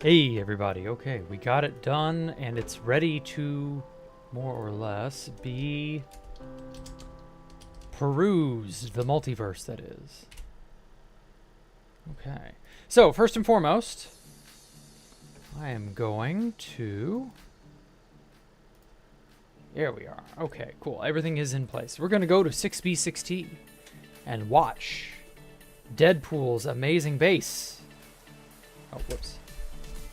Hey everybody, okay, we got it done and it's ready to more or less be perused, the multiverse that is. Okay, so first and foremost, I am going to, there we are. Okay, cool, everything is in place. We're gonna go to 6B6T and watch Deadpool's amazing base. Oh, whoops.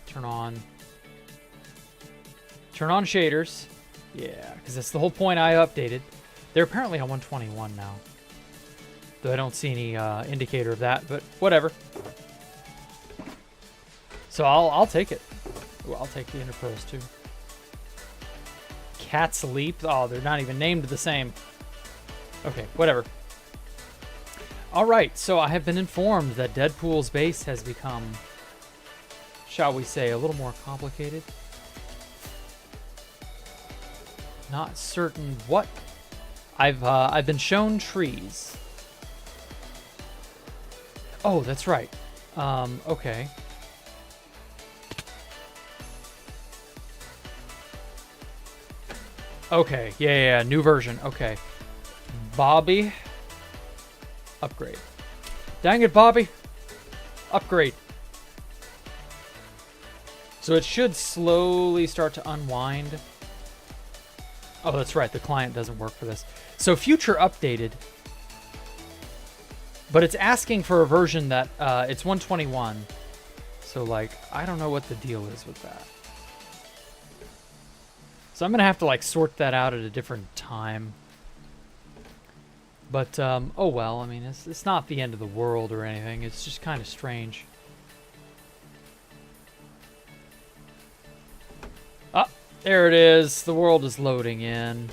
Turn on shaders. Yeah, because that's the whole point. I updated. They're apparently on 121 now, though I don't see any indicator of that, but whatever. So I'll take it. Ooh, I'll take the interpose too. Cat's Leap. Oh, they're not even named the same. Okay, whatever. All right, so I have been informed that Deadpool's base has become, shall we say, a little more complicated. Not certain what. I've been shown trees. Oh, that's right. Okay. Okay, yeah, new version. Okay. Bobby. Upgrade. Dang it, Bobby. Upgrade. So it should slowly start to unwind. Oh, that's right. The client doesn't work for this. So future updated. But it's asking for a version that, it's 121. So, like, I don't know what the deal is with that. So I'm going to have to, like, sort that out at a different time. But, oh well. I mean, it's not the end of the world or anything. It's just kind of strange. Ah, there it is. The world is loading in.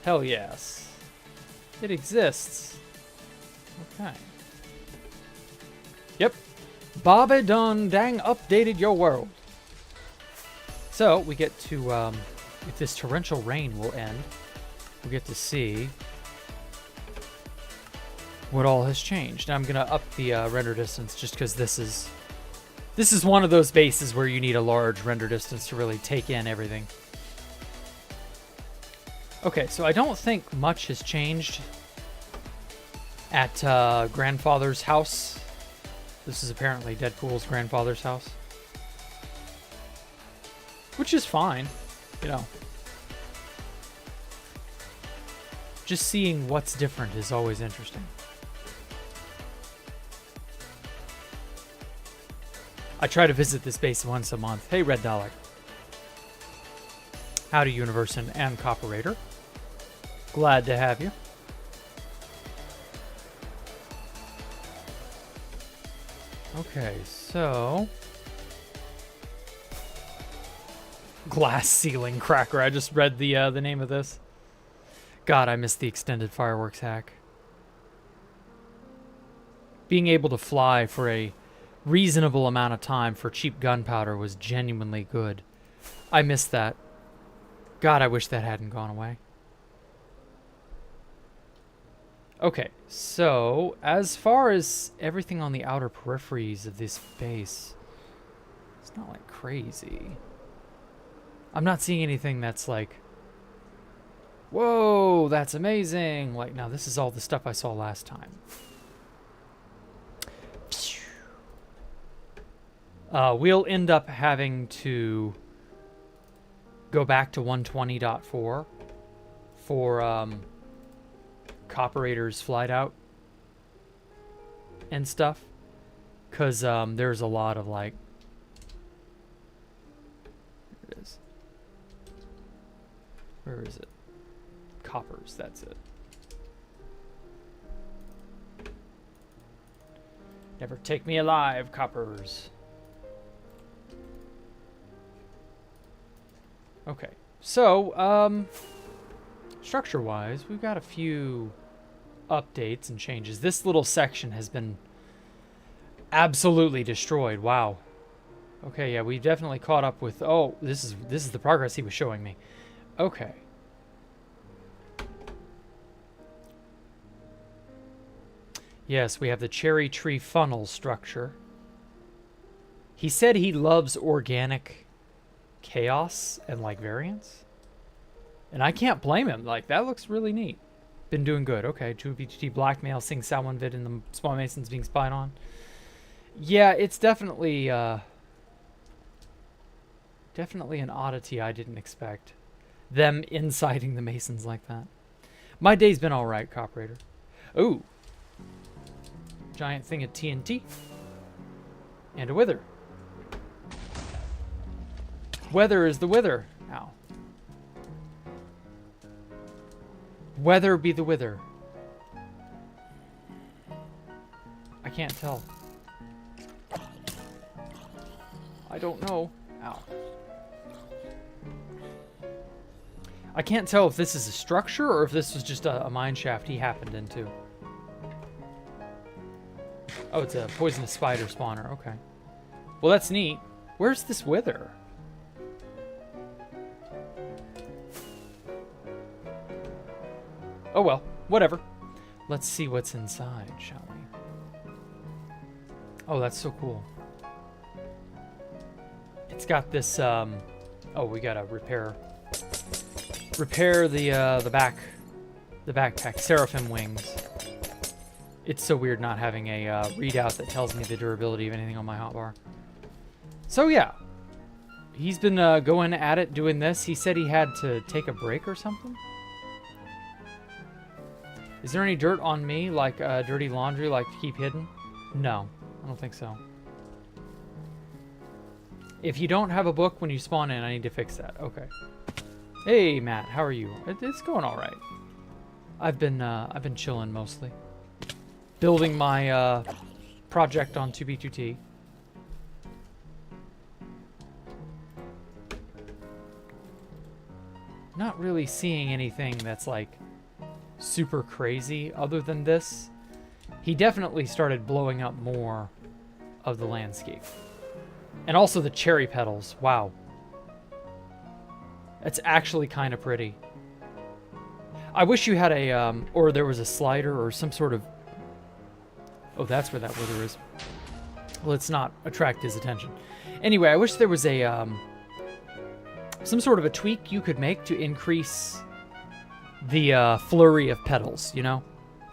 Hell yes. It exists. Okay. Yep. Bobby done dang updated your world. So, we get to, if this torrential rain will end, we get to see what all has changed. Now I'm going to up the render distance just because this is one of those bases where you need a large render distance to really take in everything. Okay, so I don't think much has changed at grandfather's house. This is apparently Deadpool's grandfather's house. Which is fine, you know. Just seeing what's different is always interesting. I try to visit this base once a month. Hey, Red Dalek. Howdy, Universe and Copperator. Glad to have you. Okay, so... Glass ceiling cracker. I just read the name of this. God, I missed the extended fireworks hack. Being able to fly for a reasonable amount of time for cheap gunpowder was genuinely good. I missed that. God, I wish that hadn't gone away. Okay, so as far as everything on the outer peripheries of this base, it's not like crazy. I'm not seeing anything that's like, whoa, that's amazing. Like, now this is all the stuff I saw last time. We'll end up having to go back to 120.4 for Copperator's flight out and stuff. Because there's a lot of, like... Here it is. Where is it? Coppers, that's it. Never take me alive, coppers. Okay, so, structure-wise, we've got a few updates and changes. This little section has been absolutely destroyed. Wow. Okay, yeah, we've definitely caught up with... Oh, this is the progress he was showing me. Okay. Yes, we have the cherry tree funnel structure. He said he loves organic chaos and like variance. And I can't blame him. Like, that looks really neat. Been doing good. Okay, 2BGT blackmail, seeing someone vid in the Small Masons being spied on. Yeah, it's definitely definitely an oddity I didn't expect. Them inciting the Masons like that. My day's been alright, Coperator. Ooh. Giant thing of TNT. And a wither. Weather is the wither. Ow. Weather be the wither. I can't tell. I don't know. Ow. I can't tell if this is a structure or if this was just a mine shaft he happened into. Oh, it's a poisonous spider spawner. Okay. Well, that's neat. Where's this wither? Oh well, whatever. Let's see what's inside, shall we? Oh, that's so cool. It's got this, oh, we gotta repair the backpack, Seraphim wings. It's so weird not having a readout that tells me the durability of anything on my hotbar. So yeah, he's been going at it, doing this. He said he had to take a break or something. Is there any dirt on me, like dirty laundry, like to keep hidden? No, I don't think so. If you don't have a book when you spawn in, I need to fix that. Okay. Hey, Matt, how are you? It's going all right. I've been chilling mostly, building my project on 2B2T. Not really seeing anything that's like super crazy other than this. He definitely started blowing up more of the landscape. And also the cherry petals. Wow. That's actually kind of pretty. I wish you had a, or there was a slider or some sort of... Oh, that's where that wither is. Let's not attract his attention. Anyway, I wish there was a, some sort of a tweak you could make to increase the flurry of petals, you know?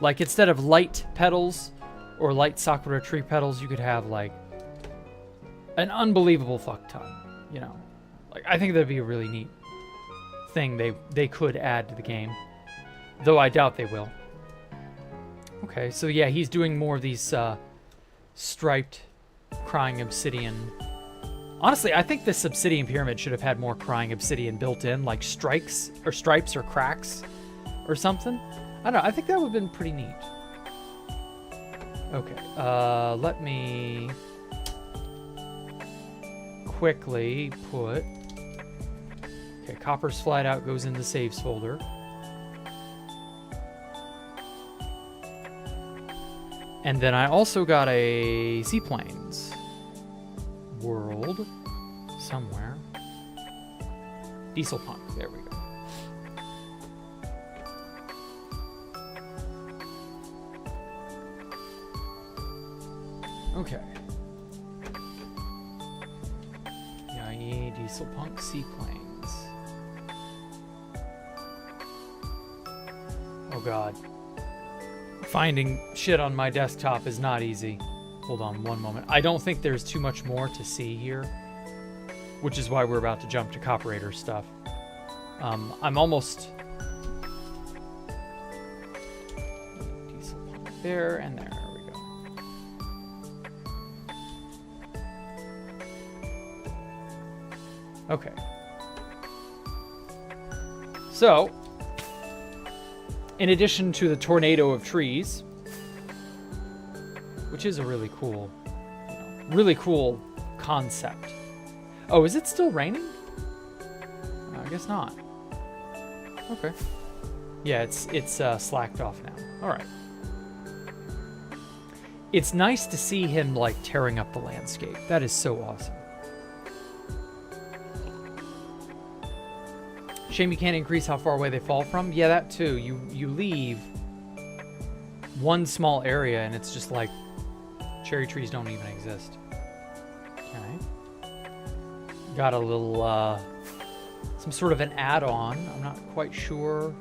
Like, instead of light petals or light sakura tree petals, you could have, like, an unbelievable fuck ton, you know? Like, I think that'd be a really neat thing they could add to the game. Though I doubt they will. Okay, so yeah, he's doing more of these striped crying obsidian. Honestly, I think this obsidian pyramid should have had more crying obsidian built in, like stripes or cracks or something. I don't know, I think that would have been pretty neat. Okay, let me quickly put... Okay, copper's flat out goes in the saves folder. And then I also got a Seaplanes world somewhere. Diesel punk, there we go. Okay. Yai, diesel punk, Seaplanes. Oh god. Finding shit on my desktop is not easy. Hold on one moment. I don't think there's too much more to see here, which is why we're about to jump to Coperator stuff. I'm almost... There and there. There we go. Okay. So... in addition to the tornado of trees, which is a really cool concept. Oh, is it still raining? I guess not. Okay. Yeah, it's slacked off now. All right. It's nice to see him like tearing up the landscape. That is so awesome. Shame you can't increase how far away they fall from. Yeah, that too. You leave one small area and it's just like cherry trees don't even exist. Okay. Got a little, some sort of an add-on. I'm not quite sure.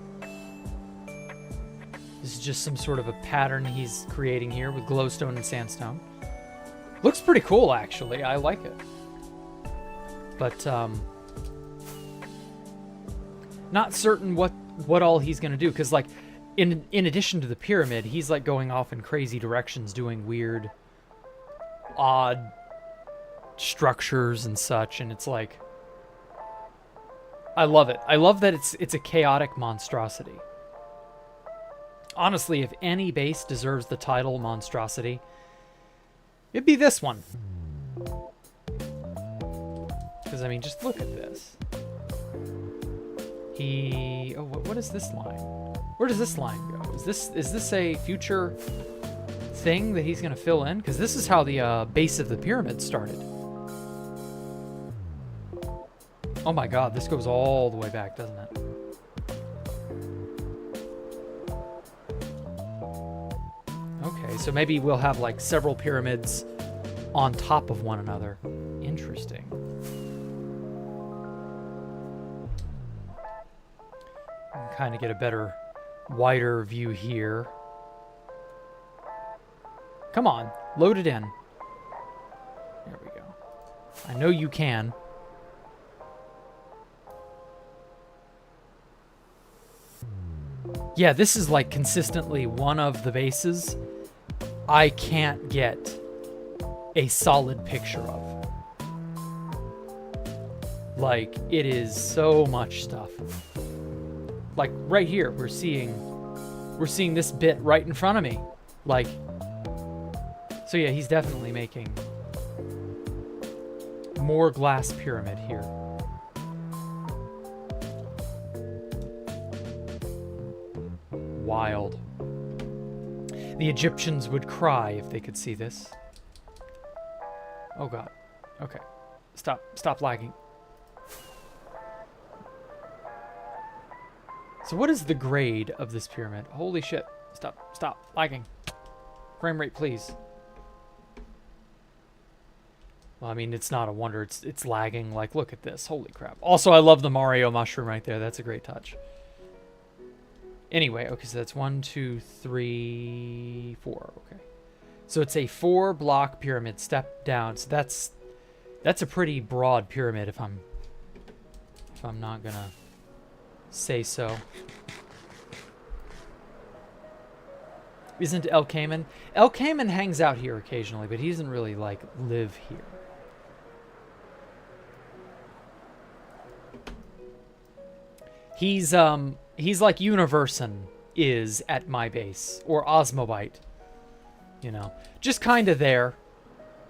This is just some sort of a pattern he's creating here with glowstone and sandstone. Looks pretty cool, actually. I like it. But, not certain what all he's going to do. Because, like, in addition to the pyramid, he's, like, going off in crazy directions, doing weird, odd structures and such. And it's like, I love it. I love that it's a chaotic monstrosity. Honestly, if any base deserves the title monstrosity, it'd be this one. Because, I mean, just look at this. Oh, what is this line? Where does this line go? Is this a future thing that he's going to fill in? Because this is how the base of the pyramid started. Oh my god, this goes all the way back, doesn't it? Okay, so maybe we'll have like several pyramids on top of one another. Interesting. Kind of get a better, wider view here. Come on, load it in. There we go. I know you can. Yeah, this is like consistently one of the bases I can't get a solid picture of. Like, it is so much stuff. Like right here, we're seeing this bit right in front of me. Like, so yeah, he's definitely making more glass pyramid here. Wild. The Egyptians would cry if they could see this. Oh god. Okay. Stop lagging. So what is the grade of this pyramid? Holy shit. Stop lagging. Frame rate, please. Well, I mean, it's not a wonder it's lagging. Like, look at this. Holy crap. Also, I love the Mario mushroom right there. That's a great touch. Anyway, okay, so that's 1, 2, 3, 4. Okay. So it's a 4-block pyramid step down. So that's a pretty broad pyramid if I'm not gonna say so. Isn't El Cayman? El Cayman hangs out here occasionally, but he doesn't really like live here. He's like Universon is at my base, or Osmobite, you know, just kind of there,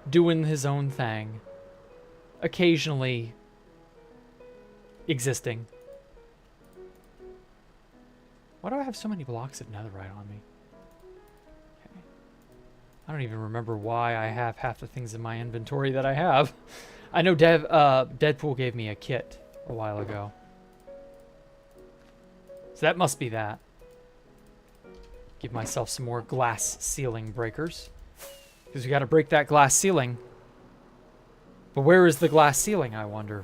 doing his own thing, occasionally existing. Why do I have so many blocks of netherite on me? Okay. I don't even remember why I have half the things in my inventory that I have. I know Deadpool gave me a kit a while ago. So that must be that. Give myself some more glass ceiling breakers. Because we got to break that glass ceiling. But where is the glass ceiling, I wonder?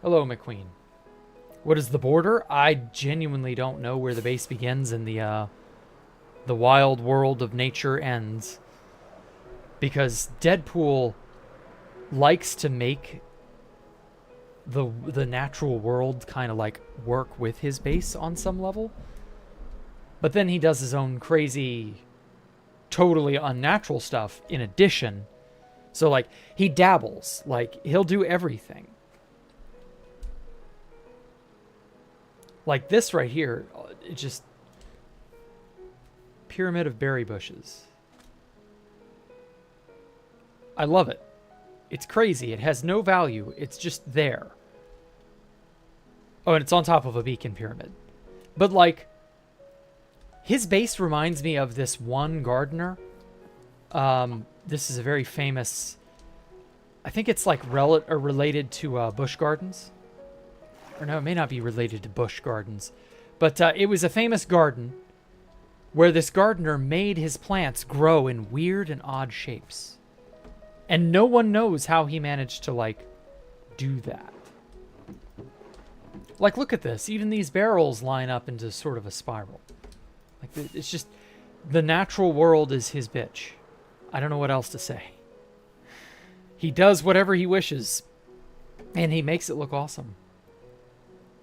Hello, McQueen. What is the border? I genuinely don't know where the base begins and the wild world of nature ends. Because Deadpool likes to make the natural world kind of like work with his base on some level. But then he does his own crazy, totally unnatural stuff in addition. So like he dabbles, like he'll do everything. Like this right here, it just pyramid of berry bushes. I love it. It's crazy. It has no value. It's just there. Oh, and it's on top of a beacon pyramid. But, like, his base reminds me of this one gardener. This is a very famous... I think it's, like, related to Busch Gardens. Or no, it may not be related to Busch Gardens. But it was a famous garden where this gardener made his plants grow in weird and odd shapes. And no one knows how he managed to, like, do that. Like, look at this. Even these barrels line up into sort of a spiral. Like, it's just... The natural world is his bitch. I don't know what else to say. He does whatever he wishes. And he makes it look awesome.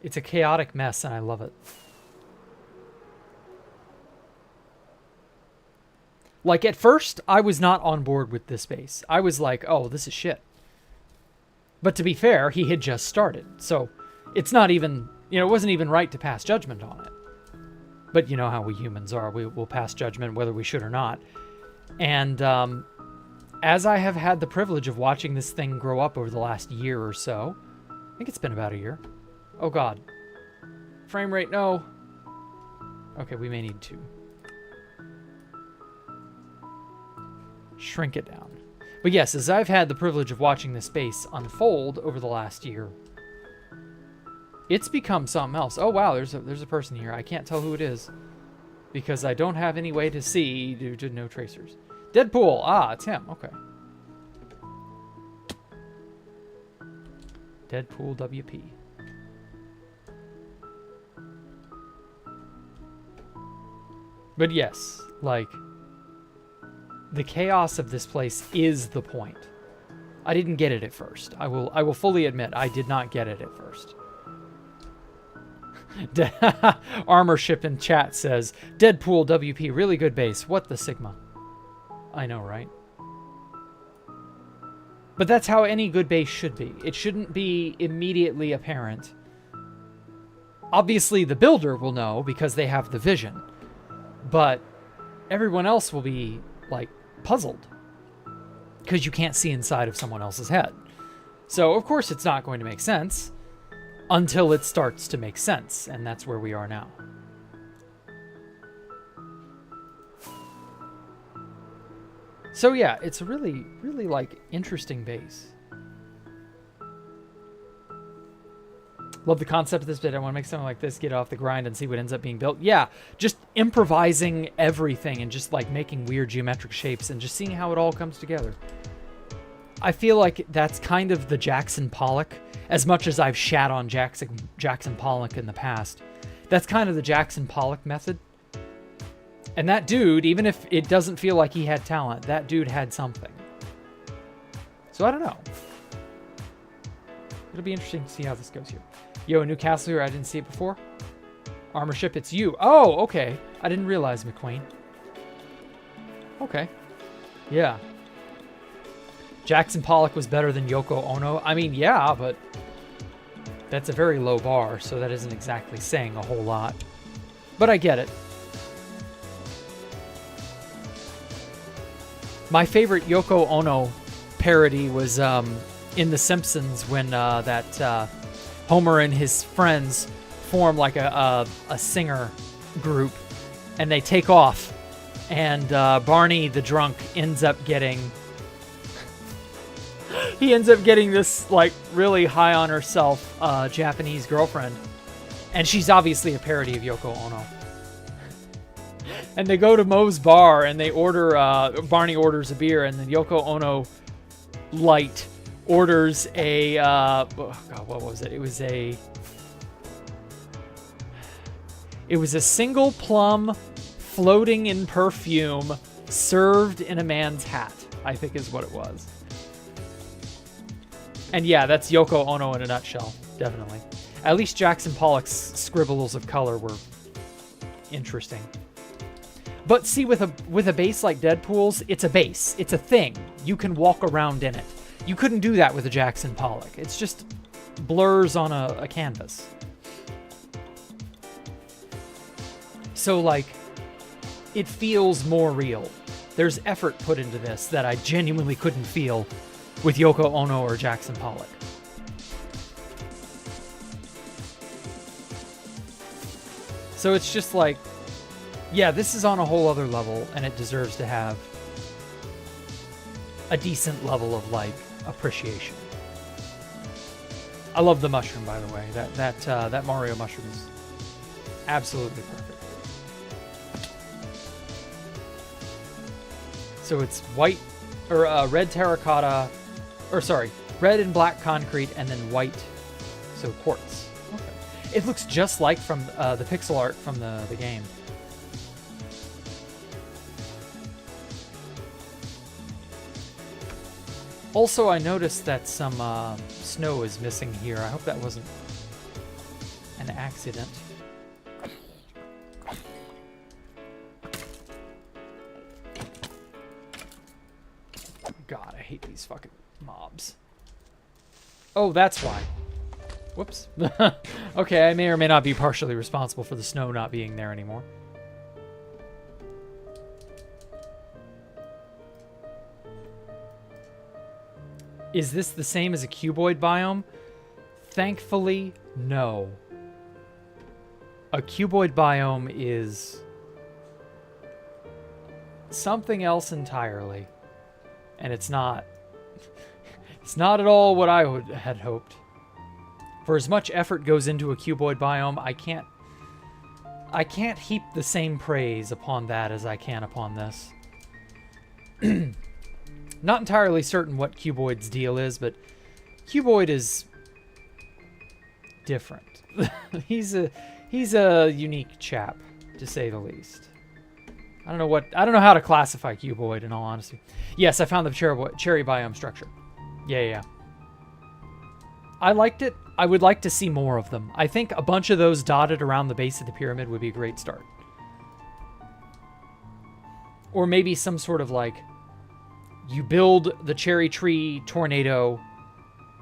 It's a chaotic mess, and I love it. Like, at first, I was not on board with this base. I was like, oh, this is shit. But to be fair, he had just started. So, it's not even... You know, it wasn't even right to pass judgment on it. But you know how we humans are. We'll pass judgment whether we should or not. And as I have had the privilege of watching this thing grow up over the last year or so... I think it's been about a year. Oh, God. Frame rate, no. Okay, we may need to shrink it down. But yes, as I've had the privilege of watching this base unfold over the last year, it's become something else. Oh, wow, there's a person here. I can't tell who it is because I don't have any way to see due to no tracers. Deadpool. Ah, it's him. Okay. Deadpool WP. But yes, like, the chaos of this place is the point. I didn't get it at first. I will fully admit I did not get it at first. Armor Ship in chat says, Deadpool WP, really good base. What the Sigma? I know, right? But that's how any good base should be. It shouldn't be immediately apparent. Obviously, the builder will know because they have the vision. But everyone else will be, like, puzzled. Because you can't see inside of someone else's head. So, of course, it's not going to make sense until it starts to make sense. And that's where we are now. So, yeah, it's a really, really, like, interesting base. Love the concept of this bit. I want to make something like this, get off the grind and see what ends up being built. Yeah, just improvising everything and just like making weird geometric shapes and just seeing how it all comes together. I feel like that's kind of the Jackson Pollock. As much as I've shat on Jackson Pollock in the past, that's kind of the Jackson Pollock method. And that dude, even if it doesn't feel like he had talent, that dude had something. So I don't know. It'll be interesting to see how this goes here. Yo, a new castle here. I didn't see it before. Armor Ship, it's you. Oh, okay. I didn't realize, McQueen. Okay. Yeah. Jackson Pollock was better than Yoko Ono. I mean, yeah, but that's a very low bar, so that isn't exactly saying a whole lot. But I get it. My favorite Yoko Ono parody was in The Simpsons when that Homer and his friends form like a singer group and they take off, and Barney the drunk ends up getting this like really high on herself Japanese girlfriend, and she's obviously a parody of Yoko Ono. And they go to Moe's bar and they order Barney orders a beer, and then Yoko Ono Light orders a oh God, what was it? It was a single plum floating in perfume served in a man's hat, I think is what it was. And yeah, that's Yoko Ono in a nutshell, definitely. At least Jackson Pollock's scribbles of color were interesting. But see, with a base like Deadpool's, it's a base. It's a thing. You can walk around in it. You couldn't do that with a Jackson Pollock. It's just blurs on a canvas. So, like, it feels more real. There's effort put into this that I genuinely couldn't feel with Yoko Ono or Jackson Pollock. So it's just like, yeah, this is on a whole other level, and it deserves to have a decent level of, like, appreciation. I love the mushroom, by the way. That Mario mushroom is absolutely perfect. So it's white or red terracotta, or sorry, red and black concrete, and then white, so quartz. Okay. It looks just like from the pixel art from the game. Also, I noticed that some snow is missing here. I hope that wasn't an accident. God, I hate these fucking mobs. Oh, that's why. Whoops. Okay, I may or may not be partially responsible for the snow not being there anymore. Is this the same as a cuboid biome? Thankfully, no. A cuboid biome is something else entirely. And it's not at all what I had hoped. For as much effort goes into a cuboid biome, I can't heap the same praise upon that as I can upon this. Not entirely certain what Cuboid's deal is, but Cuboid is different. He's a unique chap, to say the least. I don't know how to classify Cuboid, in all honesty. Yes, I found the cherry biome structure. Yeah. I liked it. I would like to see more of them. I think a bunch of those dotted around the base of the pyramid would be a great start. Or maybe some sort of like, you build the cherry tree tornado,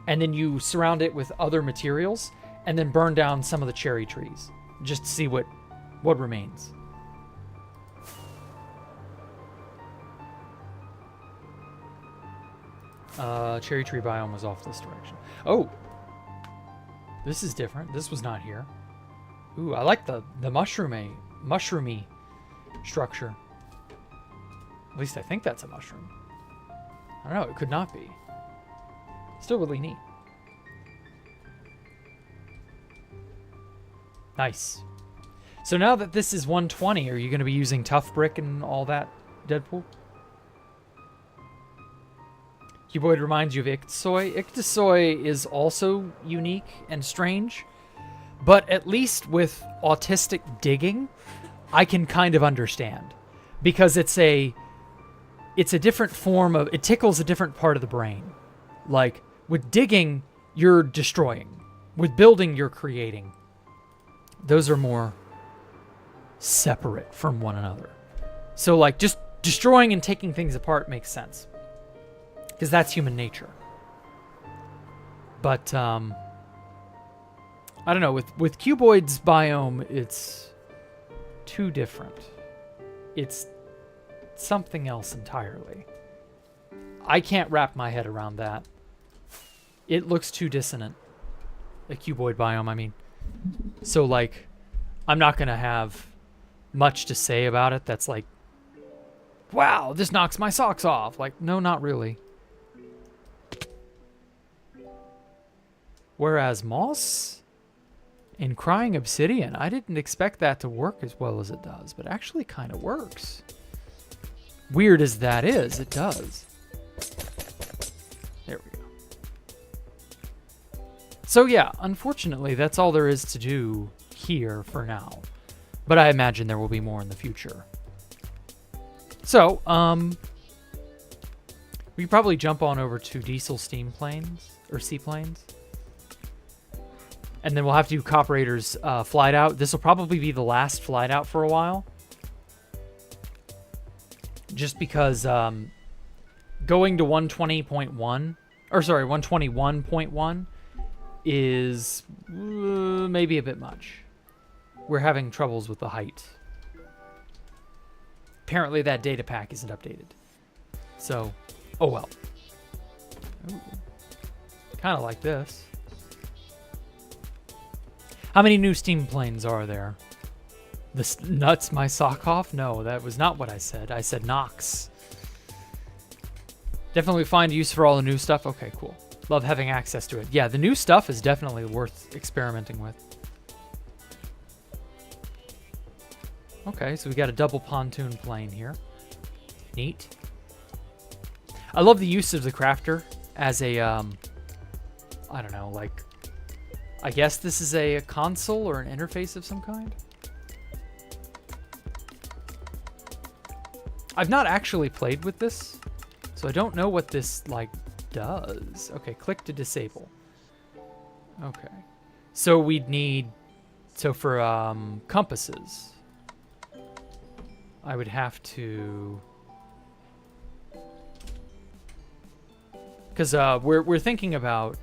and then you surround it with other materials, and then burn down some of the cherry trees, just to see what remains. Cherry tree biome was off this direction. Oh, this is different. This was not here. Ooh, I like the mushroomy structure. At least I think that's a mushroom. I don't know, it could not be. Still really neat. Nice. So now that this is 120, are you going to be using tough brick and all that, Deadpool? Cuboid reminds you of Ictosoy. Ictosoy is also unique and strange, but at least with autistic digging, I can kind of understand. Because it's a different form of, it tickles a different part of the brain. Like, with digging, you're destroying. With building, you're creating. Those are more separate from one another. So, like, just destroying and taking things apart makes sense. Because that's human nature. But, I don't know, with Cuboid's biome, it's too different. It's something else entirely. I can't wrap my head around that. It looks too dissonant. A cuboid biome, I mean. So, like, I'm not going to have much to say about it that's like, wow, this knocks my socks off. Like, no, not really. Whereas moss in Crying Obsidian, I didn't expect that to work as well as it does, but actually kind of works. Weird as that is, it does. There we go. So yeah, unfortunately, that's all there is to do here for now. But I imagine there will be more in the future. So, we could probably jump on over to diesel steam planes, or seaplanes. And then we'll have to do Copperator's flight out. This will probably be the last flight out for a while. Just because going to 120.1, or sorry, 121.1 is maybe a bit much. We're having troubles with the height. Apparently that data pack isn't updated. So, oh well. Kind of like this. How many new steam planes are there? This nuts my sock off? No, that was not what I said. I said knocks. Definitely find use for all the new stuff. Okay, cool. Love having access to it. Yeah, the new stuff is definitely worth experimenting with. Okay, so we got a double pontoon plane here. Neat. I love the use of the crafter as a, I don't know, like, I guess this is a console or an interface of some kind. I've not actually played with this, so I don't know what this, like, does. Okay, click to disable. Okay. So we'd need, so for compasses, I would have to, because we're thinking about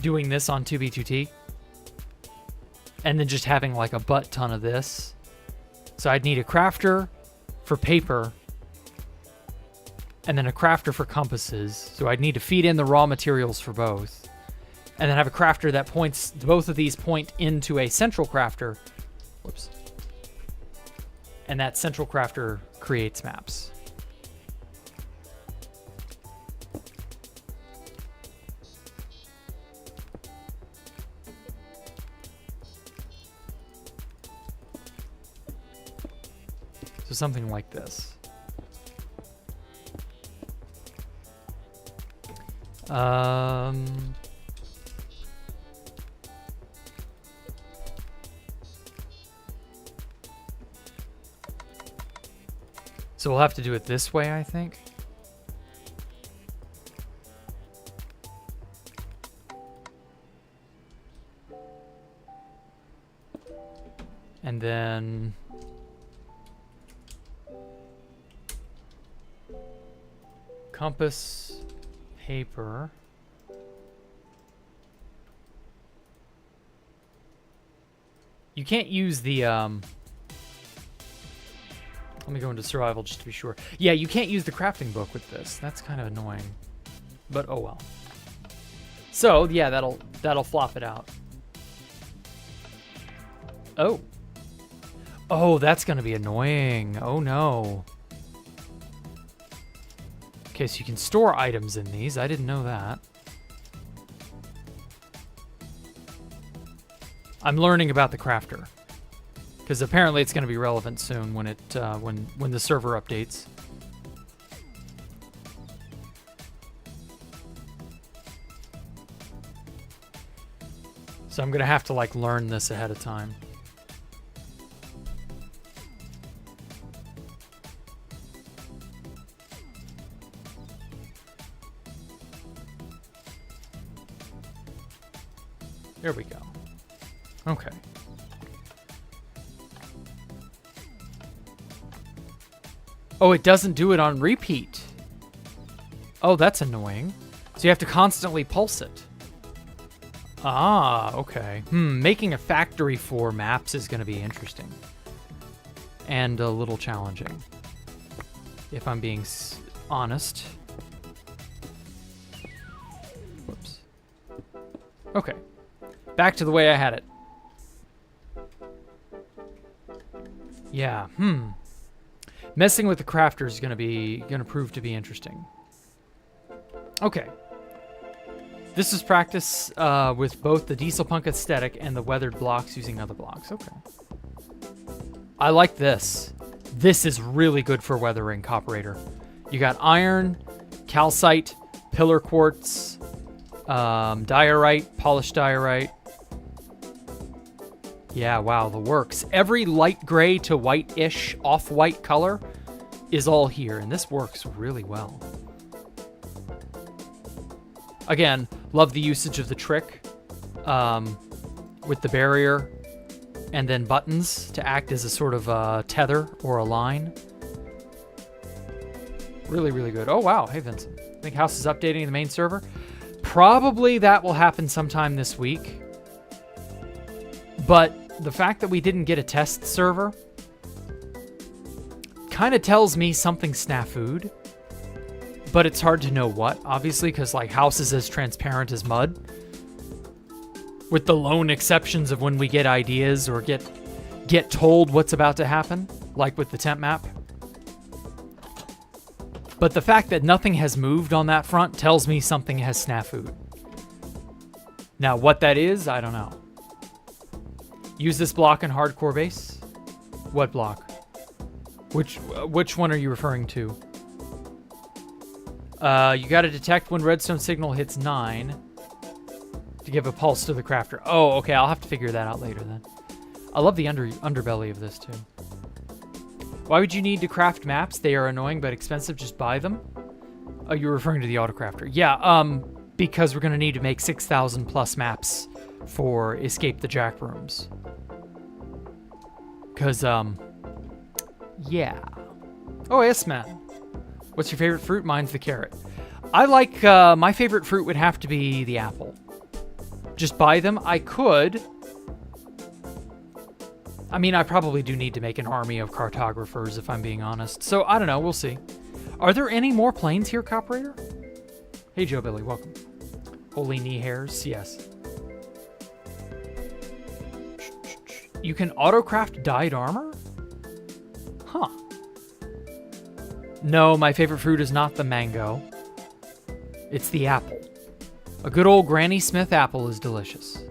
doing this on 2B2T and then just having like a butt ton of this. So I'd need a crafter for paper and then a crafter for compasses. So I'd need to feed in the raw materials for both. And then have a crafter that points, both of these point into a central crafter. Whoops. And that central crafter creates maps. So something like this. So we'll have to do it this way, I think. And then compass, paper. You can't use the let me go into survival just to be sure. Yeah, you can't use the crafting book with this. That's kind of annoying. But oh well. So, yeah, that'll flop it out. Oh. Oh, that's going to be annoying. Oh no. Okay, so you can store items in these. I didn't know that. I'm learning about the crafter, because apparently it's going to be relevant soon when it when the server updates. So I'm going to have to like learn this ahead of time. There we go. Okay. Oh, it doesn't do it on repeat. Oh, that's annoying. So you have to constantly pulse it. Ah, okay. Making a factory for maps is going to be interesting. And a little challenging, if I'm being honest. Whoops. Okay. Back to the way I had it. Yeah, Messing with the crafter is gonna prove to be interesting. Okay. This is practice with both the diesel punk aesthetic and the weathered blocks using other blocks. Okay. I like this. This is really good for weathering Copperator. You got iron, calcite, pillar quartz, diorite, polished diorite. Yeah, wow, the works. Every light gray to white-ish, off-white color is all here, and this works really well. Again, love the usage of the trick with the barrier and then buttons to act as a sort of tether or a line. Really, really good. Oh, wow. Hey, Vincent. I think House is updating the main server. Probably that will happen sometime this week. But the fact that we didn't get a test server kind of tells me something snafu'd. But it's hard to know what, obviously, because like House is as transparent as mud. With the lone exceptions of when we get ideas or get told what's about to happen, like with the temp map. But the fact that nothing has moved on that front tells me something has snafu'd. Now, what that is, I don't know. Use this block in hardcore base? What block? Which one are you referring to? You got to detect when redstone signal hits 9 to give a pulse to the crafter. Oh, okay. I'll have to figure that out later then. I love the underbelly of this too. Why would you need to craft maps? They are annoying but expensive. Just buy them. Oh, you're referring to the autocrafter. Yeah, because we're going to need to make 6,000 plus maps for Escape the Jack rooms. Because, yeah. Oh, yes, man. What's your favorite fruit? Mine's the carrot. I like, my favorite fruit would have to be the apple. Just buy them. I could. I mean, I probably do need to make an army of cartographers, if I'm being honest. So, I don't know. We'll see. Are there any more planes here, Coperator? Hey, Joe Billy. Welcome. Holy knee hairs. Yes. You can autocraft dyed armor? Huh. No, my favorite fruit is not the mango. It's the apple. A good old Granny Smith apple is delicious.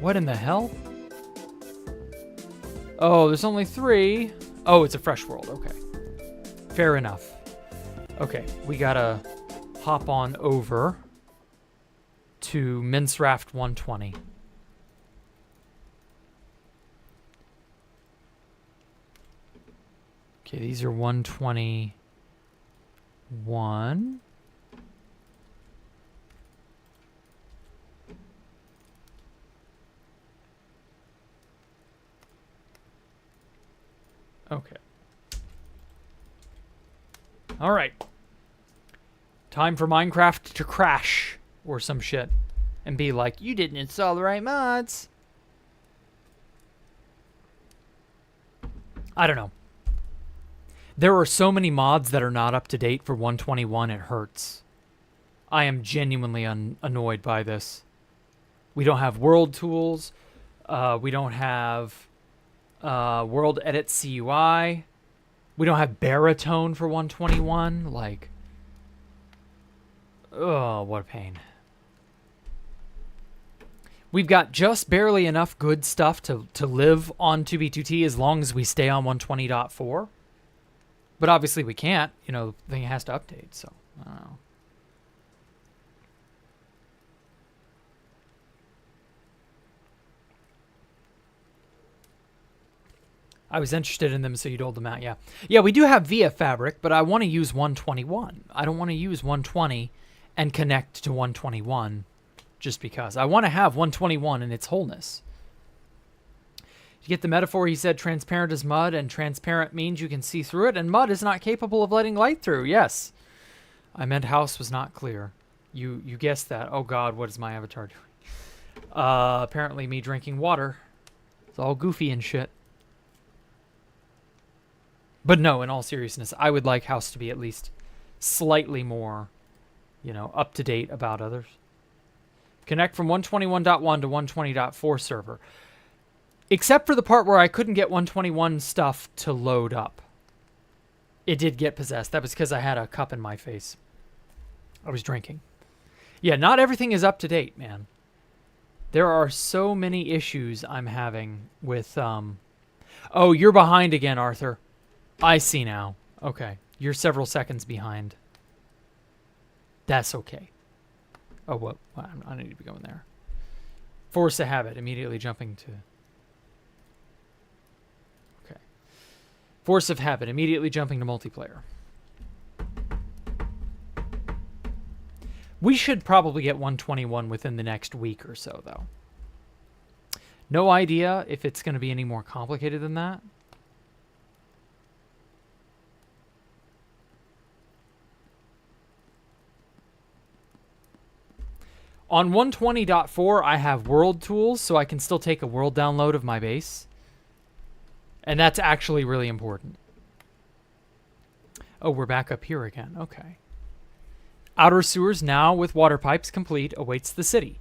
What in the hell? Oh, there's only 3. Oh, it's a fresh world. Okay. Fair enough. Okay, we gotta hop on over to Mincraft 120. Okay, these are 121. Okay. All right. Time for Minecraft to crash or some shit and be like, you didn't install the right mods. I don't know. There are so many mods that are not up to date for 121, it hurts. I am genuinely annoyed by this. We don't have world tools. We don't have world edit CUI. We don't have baritone for 121. Like, oh, what a pain. We've got just barely enough good stuff to live on 2B2T as long as we stay on 120.4. But obviously we can't. You know, the thing has to update, so I don't know. I was interested in them, so you doled them out, yeah. Yeah, we do have VF Fabric, but I want to use 121. I don't want to use 120 and connect to 121 just because. I want to have 121 in its wholeness. You get the metaphor? He said transparent is mud, and transparent means you can see through it, and mud is not capable of letting light through. Yes. I meant house was not clear. You guessed that. Oh, God, what is my avatar doing? Apparently me drinking water. It's all goofy and shit. But no, in all seriousness, I would like house to be at least slightly more, you know, up to date about others. Connect from 121.1 to 120.4 server. Except for the part where I couldn't get 121 stuff to load up. It did get possessed. That was because I had a cup in my face. I was drinking. Yeah, not everything is up to date, man. There are so many issues I'm having with... Oh, you're behind again, Arthur. I see now. Okay. You're several seconds behind. That's okay. Oh, what? Well, I need to be going there. Force a habit. Immediately jumping to... Okay. Force of habit. Immediately jumping to multiplayer. We should probably get 121 within the next week or so, though. No idea if it's going to be any more complicated than that. On 120.4, I have world tools, so I can still take a world download of my base. And that's actually really important. Oh, we're back up here again. Okay. Outer sewers now with water pipes complete awaits the city.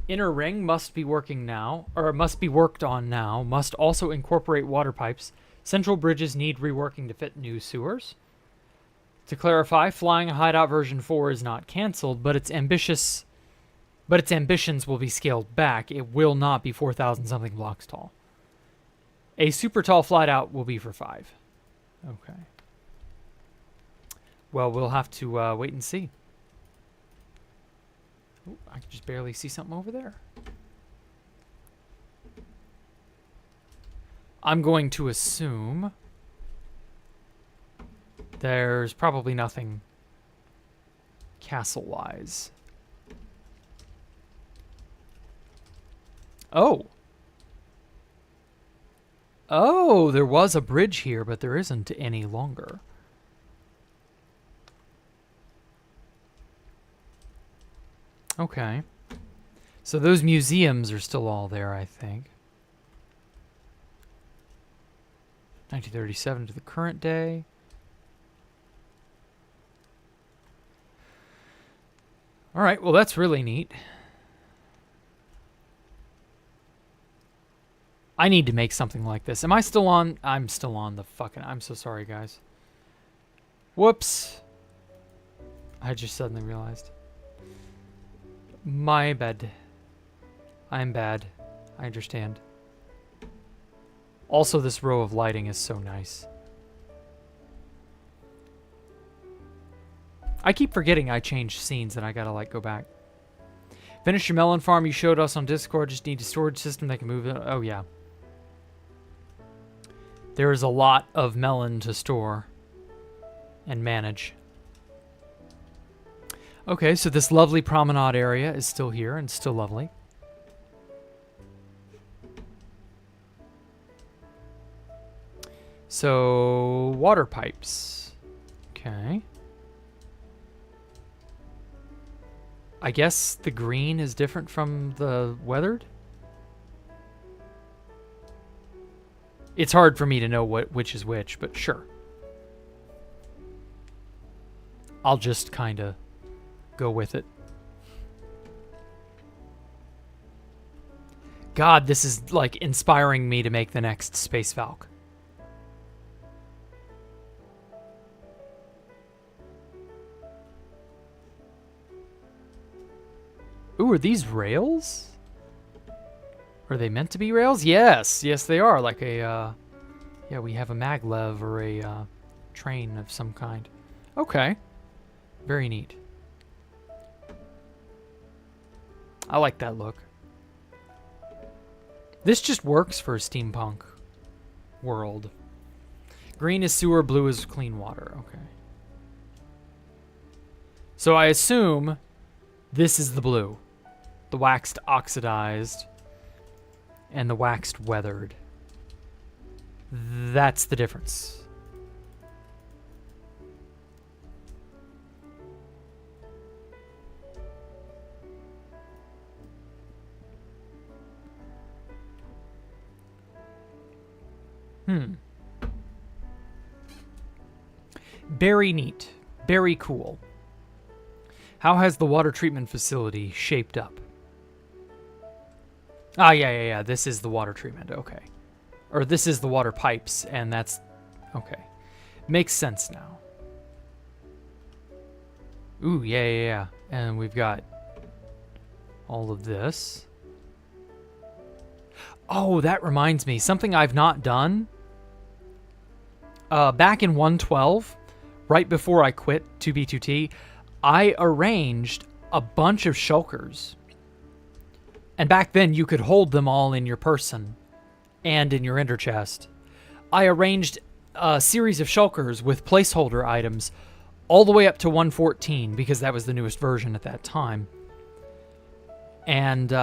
Inner ring must be working now, or must be worked on now. Must also incorporate water pipes. Central bridges need reworking to fit new sewers. To clarify, Flying Hideout version 4 is not canceled, but its ambitions will be scaled back. It will not be 4,000 something blocks tall. A super tall flight out will be for 5. Okay. Well, we'll have to wait and see. Ooh, I can just barely see something over there. I'm going to assume there's probably nothing castle-wise. Oh. Oh, there was a bridge here, but there isn't any longer. Okay. So those museums are still all there, I think. 1937 to the current day. All right, well, that's really neat. I need to make something like this. Am I still on? I'm still on the fucking... I'm so sorry, guys. Whoops. I just suddenly realized. My bad. I'm bad. I understand. Also, this row of lighting is so nice. I keep forgetting I changed scenes and I gotta, like, go back. Finish your melon farm you showed us on Discord. Just need a storage system that can move it. Oh, yeah. There is a lot of melon to store and manage. Okay, so this lovely promenade area is still here and still lovely. So, water pipes. Okay. I guess the green is different from the weathered? It's hard for me to know which is which, but sure. I'll just kind of go with it. God, this is like inspiring me to make the next Space Valk. Ooh, are these rails? Are they meant to be rails? Yes, yes they are. Like a, yeah, we have a maglev or a train of some kind. Okay, very neat. I like that look. This just works for a steampunk world. Green is sewer, blue is clean water. Okay. So I assume this is the blue. The waxed oxidized and the waxed weathered. That's the difference. Very neat. Very cool. How has the water treatment facility shaped up? Ah, yeah. This is the water treatment. Okay. Or this is the water pipes, and that's... Okay. Makes sense now. Ooh, yeah. And we've got all of this. Oh, that reminds me. Something I've not done. Back in 112, right before I quit 2B2T, I arranged a bunch of shulkers. And back then, you could hold them all in your person and in your ender chest. I arranged a series of shulkers with placeholder items all the way up to 114, because that was the newest version at that time. And,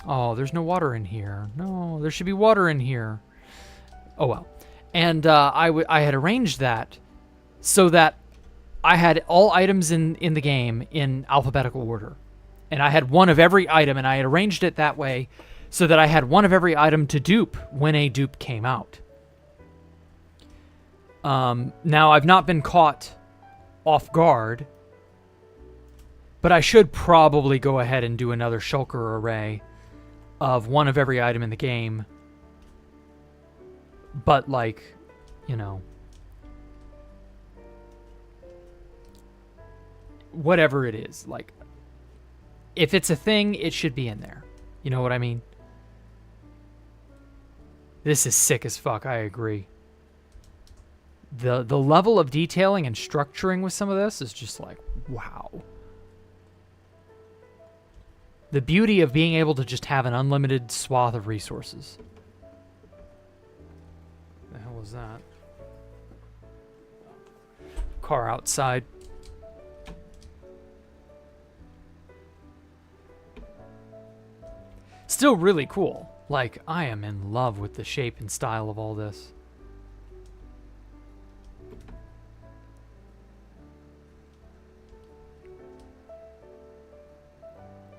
oh, there's no water in here. No, there should be water in here. Oh, well. And I had arranged that so that I had all items in the game in alphabetical order. And I had one of every item, and I had arranged it that way so that I had one of every item to dupe when a dupe came out. Now, I've not been caught off guard, but I should probably go ahead and do another shulker array of one of every item in the game. But, like, you know, whatever it is, like, if it's a thing, it should be in there. You know what I mean? This is sick as fuck, I agree. The level of detailing and structuring with some of this is just like, wow. The beauty of being able to just have an unlimited swath of resources. The hell was that? Car outside. Still really cool. Like, I am in love with the shape and style of all this.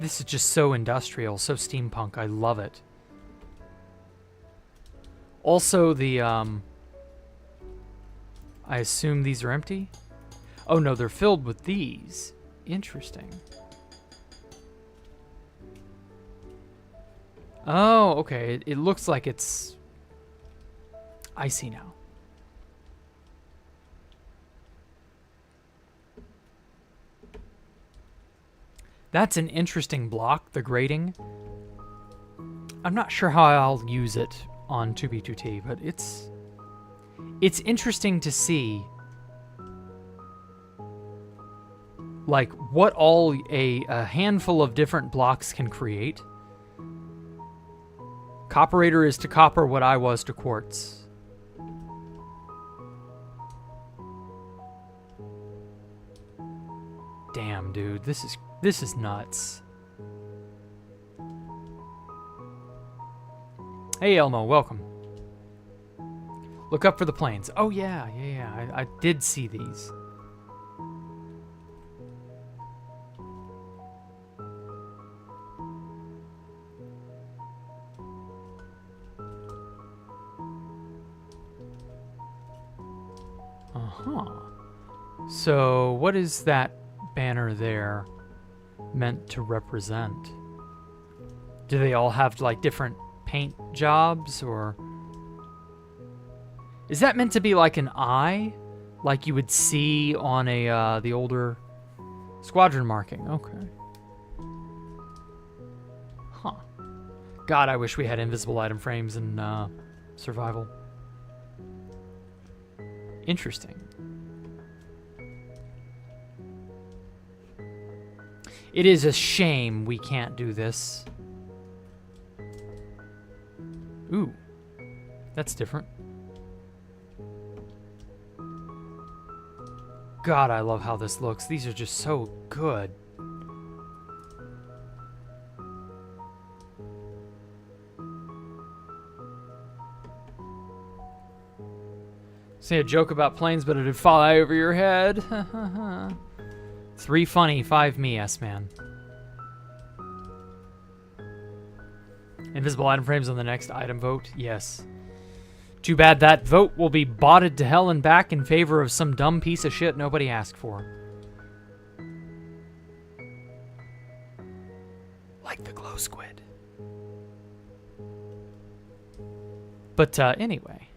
This is just so industrial, so steampunk. I love it. Also, the, I assume these are empty? Oh, no, they're filled with these. Interesting. Oh, okay. It looks like it's... I see now. That's an interesting block, the grating. I'm not sure how I'll use it on 2B2T, but it's interesting to see like what all a handful of different blocks can create. Copperator is to copper what I was to quartz. Damn, dude, this is nuts. Hey, Elmo, welcome. Look up for the planes. Oh, yeah. I did see these. Uh-huh. So, what is that banner there meant to represent? Do they all have, like, different paint jobs, or is that meant to be like an eye, like you would see on a the older squadron marking? Okay. Huh. God, I wish we had invisible item frames in survival. Interesting. It is a shame we can't do this. Ooh, that's different. God, I love how this looks. These are just so good. Say a joke about planes, but it'd fly over your head. 3 funny, 5 me, S-man. Invisible item frames on the next item vote? Yes. Too bad that vote will be botted to hell and back in favor of some dumb piece of shit nobody asked for. Like the glow squid. But anyway.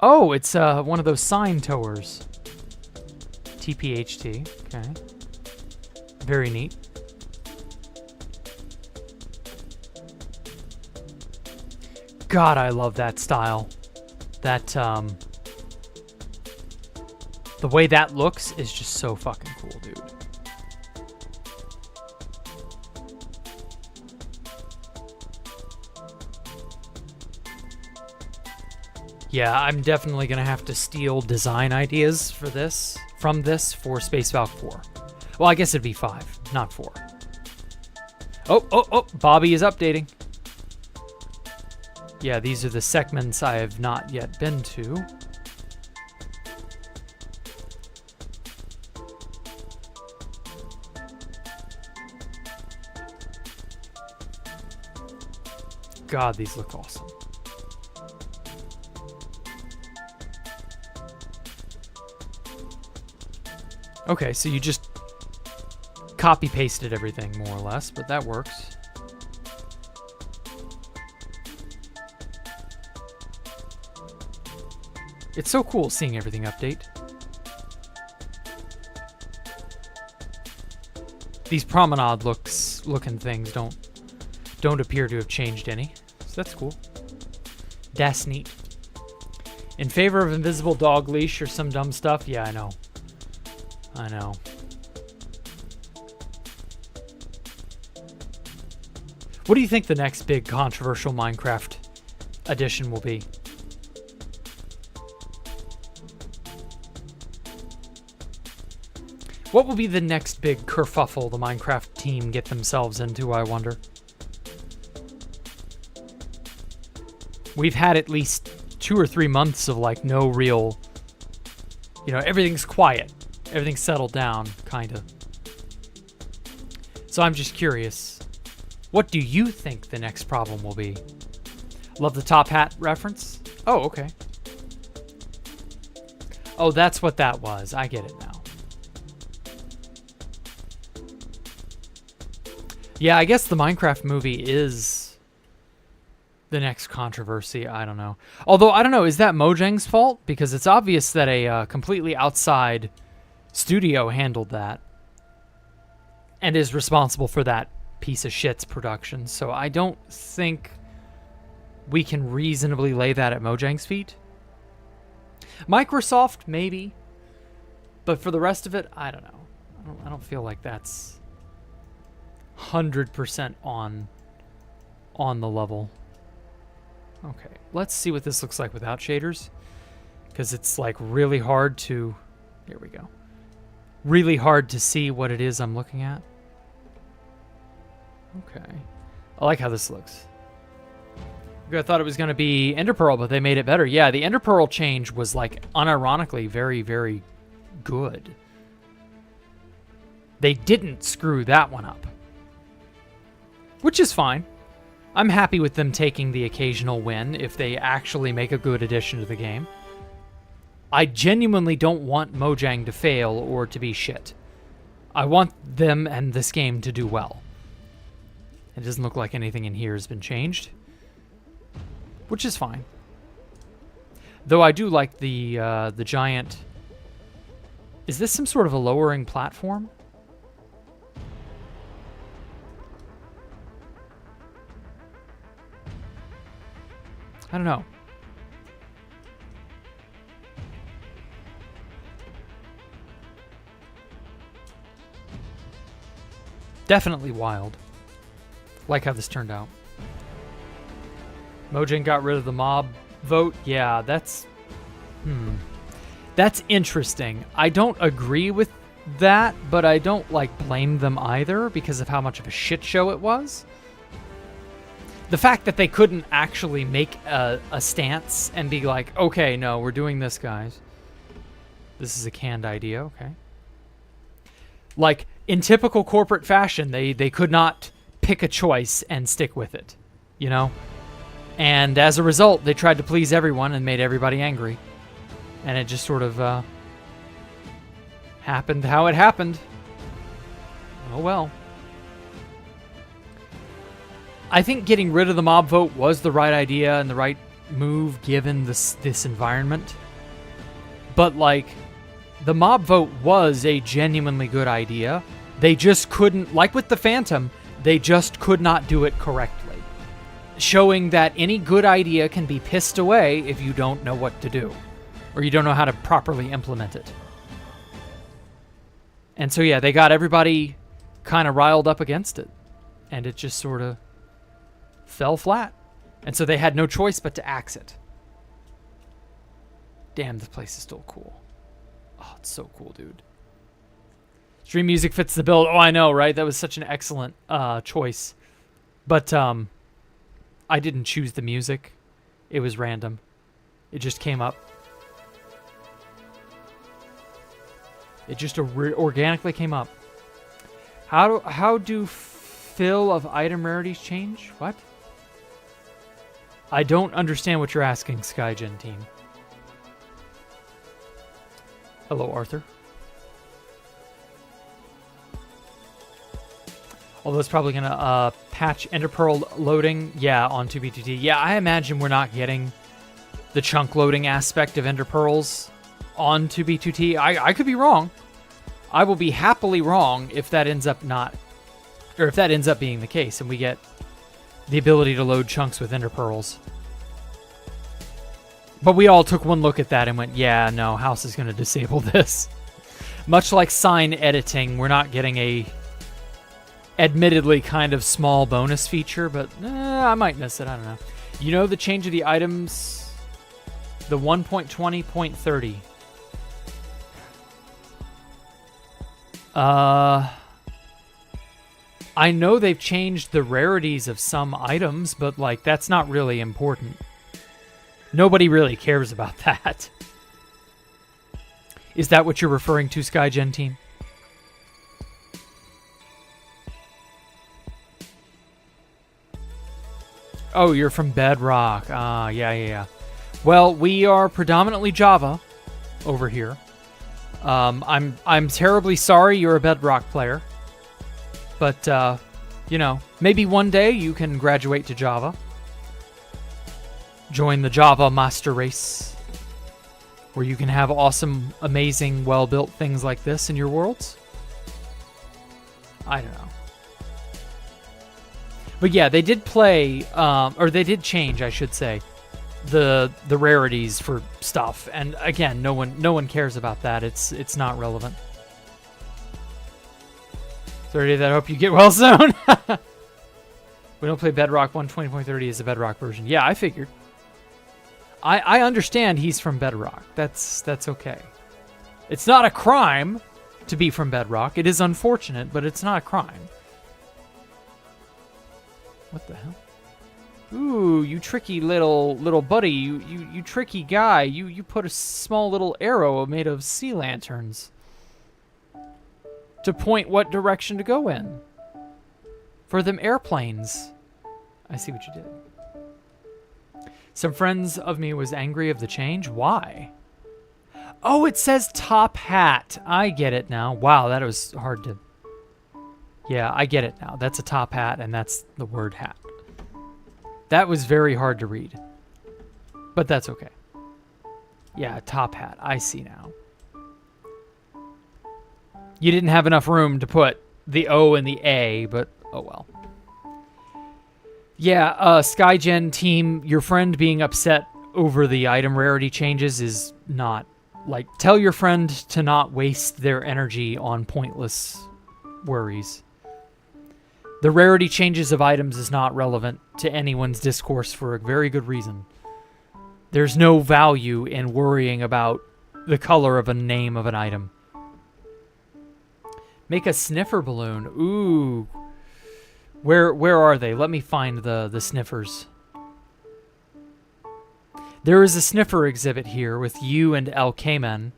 Oh, it's one of those sign towers. TPHT. Okay. Very neat. God, I love that style. That, the way that looks is just so fucking cool, dude. Yeah, I'm definitely gonna have to steal design ideas for this, from this, for Space Valk 4. Well, I guess it'd be 5, not 4. Oh, Bobby is updating. Yeah, these are the segments I have not yet been to. God, these look awesome. Okay, so you just copy-pasted everything, more or less, but that works. It's so cool seeing everything update. These promenade looking things don't appear to have changed any, so That's cool. That's neat. In favor of invisible dog leash or some dumb stuff? Yeah, I know. I know. What do you think the next big controversial Minecraft addition will be? What will be the next big kerfuffle the Minecraft team get themselves into, I wonder? We've had at least 2 or 3 months of like no real, everything's quiet. Everything's settled down, kind of. So I'm just curious. What do you think the next problem will be? Love the top hat reference? Oh, okay. Oh, that's what that was. I get it now. Yeah, I guess the Minecraft movie is the next controversy. I don't know. Although, I don't know, is that Mojang's fault? Because it's obvious that a completely outside studio handled that and is responsible for that piece of shit's production. So I don't think we can reasonably lay that at Mojang's feet. Microsoft, maybe. But for the rest of it, I don't know. I don't feel like that's 100% on the level. Okay, let's see what this looks like without shaders, because it's like really hard to, here we go, really hard to see what it is I'm looking at. Okay, I like how this looks. I thought it was going to be Ender Pearl, but they made it better. Yeah, the Ender Pearl change was like unironically very, very good. They didn't screw that one up, which is fine. I'm happy with them taking the occasional win if they actually make a good addition to the game. I genuinely don't want Mojang to fail or to be shit. I want them and this game to do well. It doesn't look like anything in here has been changed, which is fine. Though I do like the giant... Is this some sort of a lowering platform? I don't know. Definitely wild. Like how this turned out. Mojang got rid of the mob vote. Yeah, that's... That's interesting. I don't agree with that, but I don't, blame them either because of how much of a shit show it was. The fact that they couldn't actually make a stance and be like, okay, no, we're doing this, guys. This is a canned idea, okay. Like, in typical corporate fashion, they could not pick a choice and stick with it, And as a result, they tried to please everyone and made everybody angry. And it just sort of happened how it happened. Oh well. I think getting rid of the mob vote was the right idea and the right move given this environment. But, the mob vote was a genuinely good idea. They just couldn't, like with the Phantom, they just could not do it correctly. Showing that any good idea can be pissed away if you don't know what to do. Or you don't know how to properly implement it. And so, yeah, they got everybody kind of riled up against it. And it just sort of fell flat. And so they had no choice but to axe it. Damn, this place is still cool. Oh, it's so cool, dude. Stream music fits the bill. Oh, I know, right? That was such an excellent choice. But I didn't choose the music. It was random. It just came up. It just organically came up. How do fill of item rarities change? What? I don't understand what you're asking, Skygen team. Hello, Arthur. Although it's probably going to patch Ender Pearl loading, yeah, on 2B2T. Yeah, I imagine we're not getting the chunk loading aspect of Ender Pearls on 2B2T. I could be wrong. I will be happily wrong if that ends up not, or if that ends up being the case, and we get the ability to load chunks with ender pearls. But we all took one look at that and went, yeah, no, House is going to disable this. Much like sign editing, we're not getting a admittedly kind of small bonus feature, but I might miss it. I don't know. You know the change of the items, the 1.20.30. I know they've changed the rarities of some items, but like that's not really important. Nobody really cares about that. Is that what you're referring to, SkyGen team? Oh, you're from Bedrock. Yeah. Well, we are predominantly Java over here. I'm terribly sorry you're a Bedrock player. But, you know, maybe one day you can graduate to Java. Join the Java master race, where you can have awesome, amazing, well-built things like this in your worlds. I don't know. But yeah, they did play, or they did change, I should say, the rarities for stuff. And again, no one cares about that. It's not relevant. Sorry, that I hope you get well soon. We don't play Bedrock 120.30 as the Bedrock version. Yeah, I figured. I understand he's from Bedrock. That's okay. It's not a crime to be from Bedrock. It is unfortunate, but it's not a crime. What the hell? Ooh, you tricky little buddy. You tricky guy. You put a small little arrow made of sea lanterns to point what direction to go in. For them airplanes. I see what you did. Some friends of me was angry of the change. Why? Oh, it says top hat. I get it now. Wow, that was hard to... Yeah, I get it now. That's a top hat, and that's the word hat. That was very hard to read. But that's okay. Yeah, top hat. I see now. You didn't have enough room to put the O and the A, but oh well. Yeah, SkyGen team, your friend being upset over the item rarity changes is not... Like, tell your friend to not waste their energy on pointless worries. The rarity changes of items is not relevant to anyone's discourse for a very good reason. There's no value in worrying about the color of a name of an item. Make a sniffer balloon. Ooh. Where are they? Let me find the sniffers. There is a sniffer exhibit here with you and El Cayman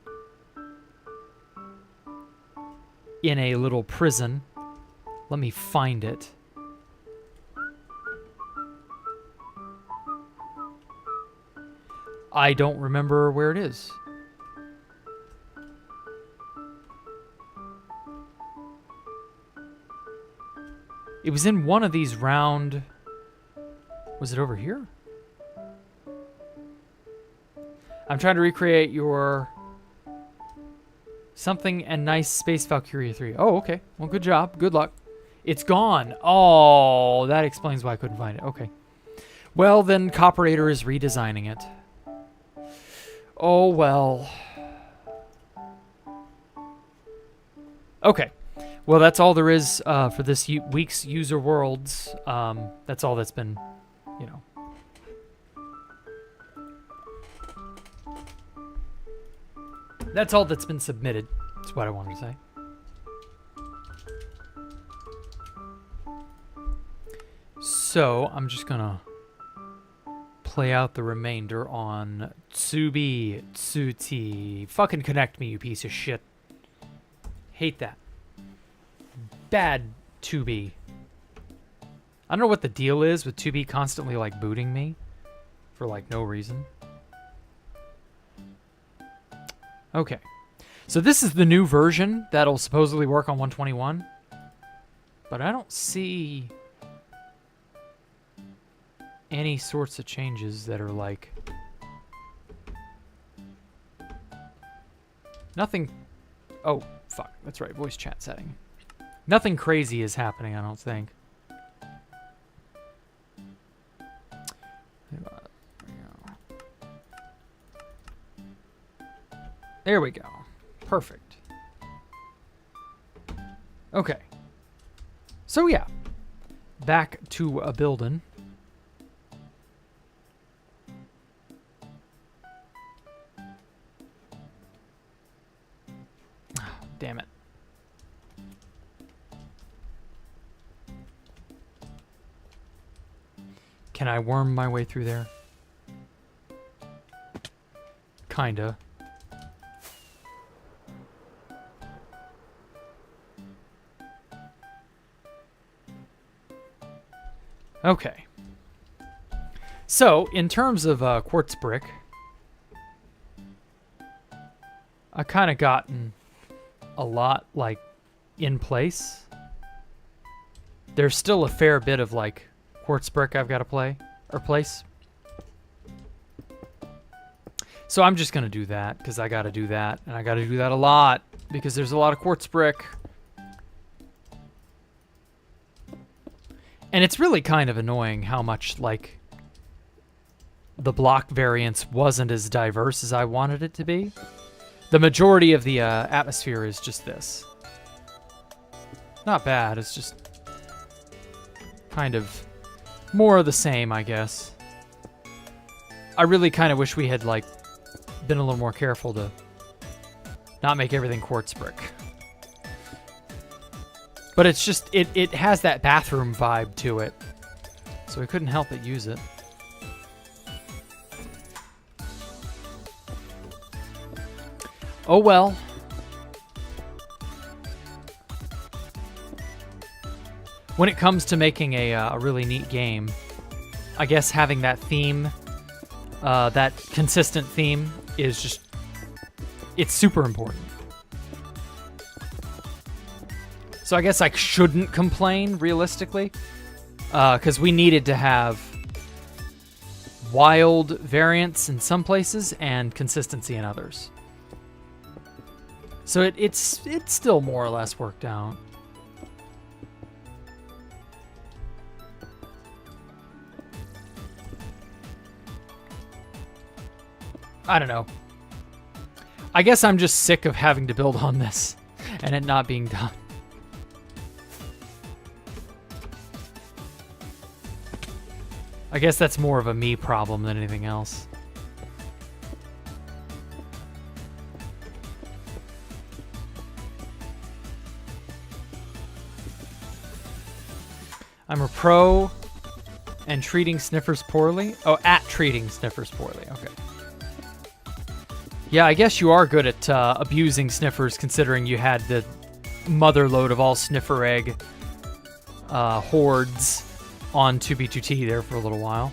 in a little prison. Let me find it. I don't remember where it is. It was in one of these round... Was it over here? I'm trying to recreate your... Something and Nice Space Valkyria 3. Oh, okay. Well, good job. Good luck. It's gone. Oh, that explains why I couldn't find it. Okay. Well, then Copperator is redesigning it. Oh, well. Okay. Well, that's all there is for this week's User Worlds. That's all that's been, you know. That's all that's been submitted. That's what I wanted to say. So, I'm just gonna play out the remainder on Tsubi Tsuti. Fucking connect me, you piece of shit. Hate that. Bad 2B. I don't know what the deal is with 2B constantly like booting me for like no reason. Okay. So this is the new version that'll supposedly work on 121. But I don't see any sorts of changes that are like... Nothing... Oh, fuck. That's right. Voice chat setting. Nothing crazy is happening, I don't think. There we go. Perfect. Okay. So yeah, back to a building. Damn it. Can I worm my way through there? Kinda. Okay. So, in terms of quartz brick, I kind of gotten a lot, like, in place. There's still a fair bit of, like, quartz brick I've got to place. So I'm just going to do that, because I got to do that, and I got to do that a lot, because there's a lot of quartz brick. And it's really kind of annoying how much, like, the block variance wasn't as diverse as I wanted it to be. The majority of the atmosphere is just this. Not bad, it's just kind of more of the same, I guess. I really kind of wish we had, like, been a little more careful to not make everything quartz brick. But it's just, it has that bathroom vibe to it. So we couldn't help but use it. Oh well. When it comes to making a really neat game, I guess having that theme, that consistent theme, is just, it's super important. So I guess I shouldn't complain, realistically, because we needed to have wild variance in some places and consistency in others. So it's still more or less worked out. I don't know. I guess I'm just sick of having to build on this and it not being done. I guess that's more of a me problem than anything else. I'm a pro and treating sniffers poorly. Oh, at treating sniffers poorly. Okay. Yeah, I guess you are good at abusing sniffers, considering you had the mother lode of all sniffer egg hordes on 2B2T there for a little while.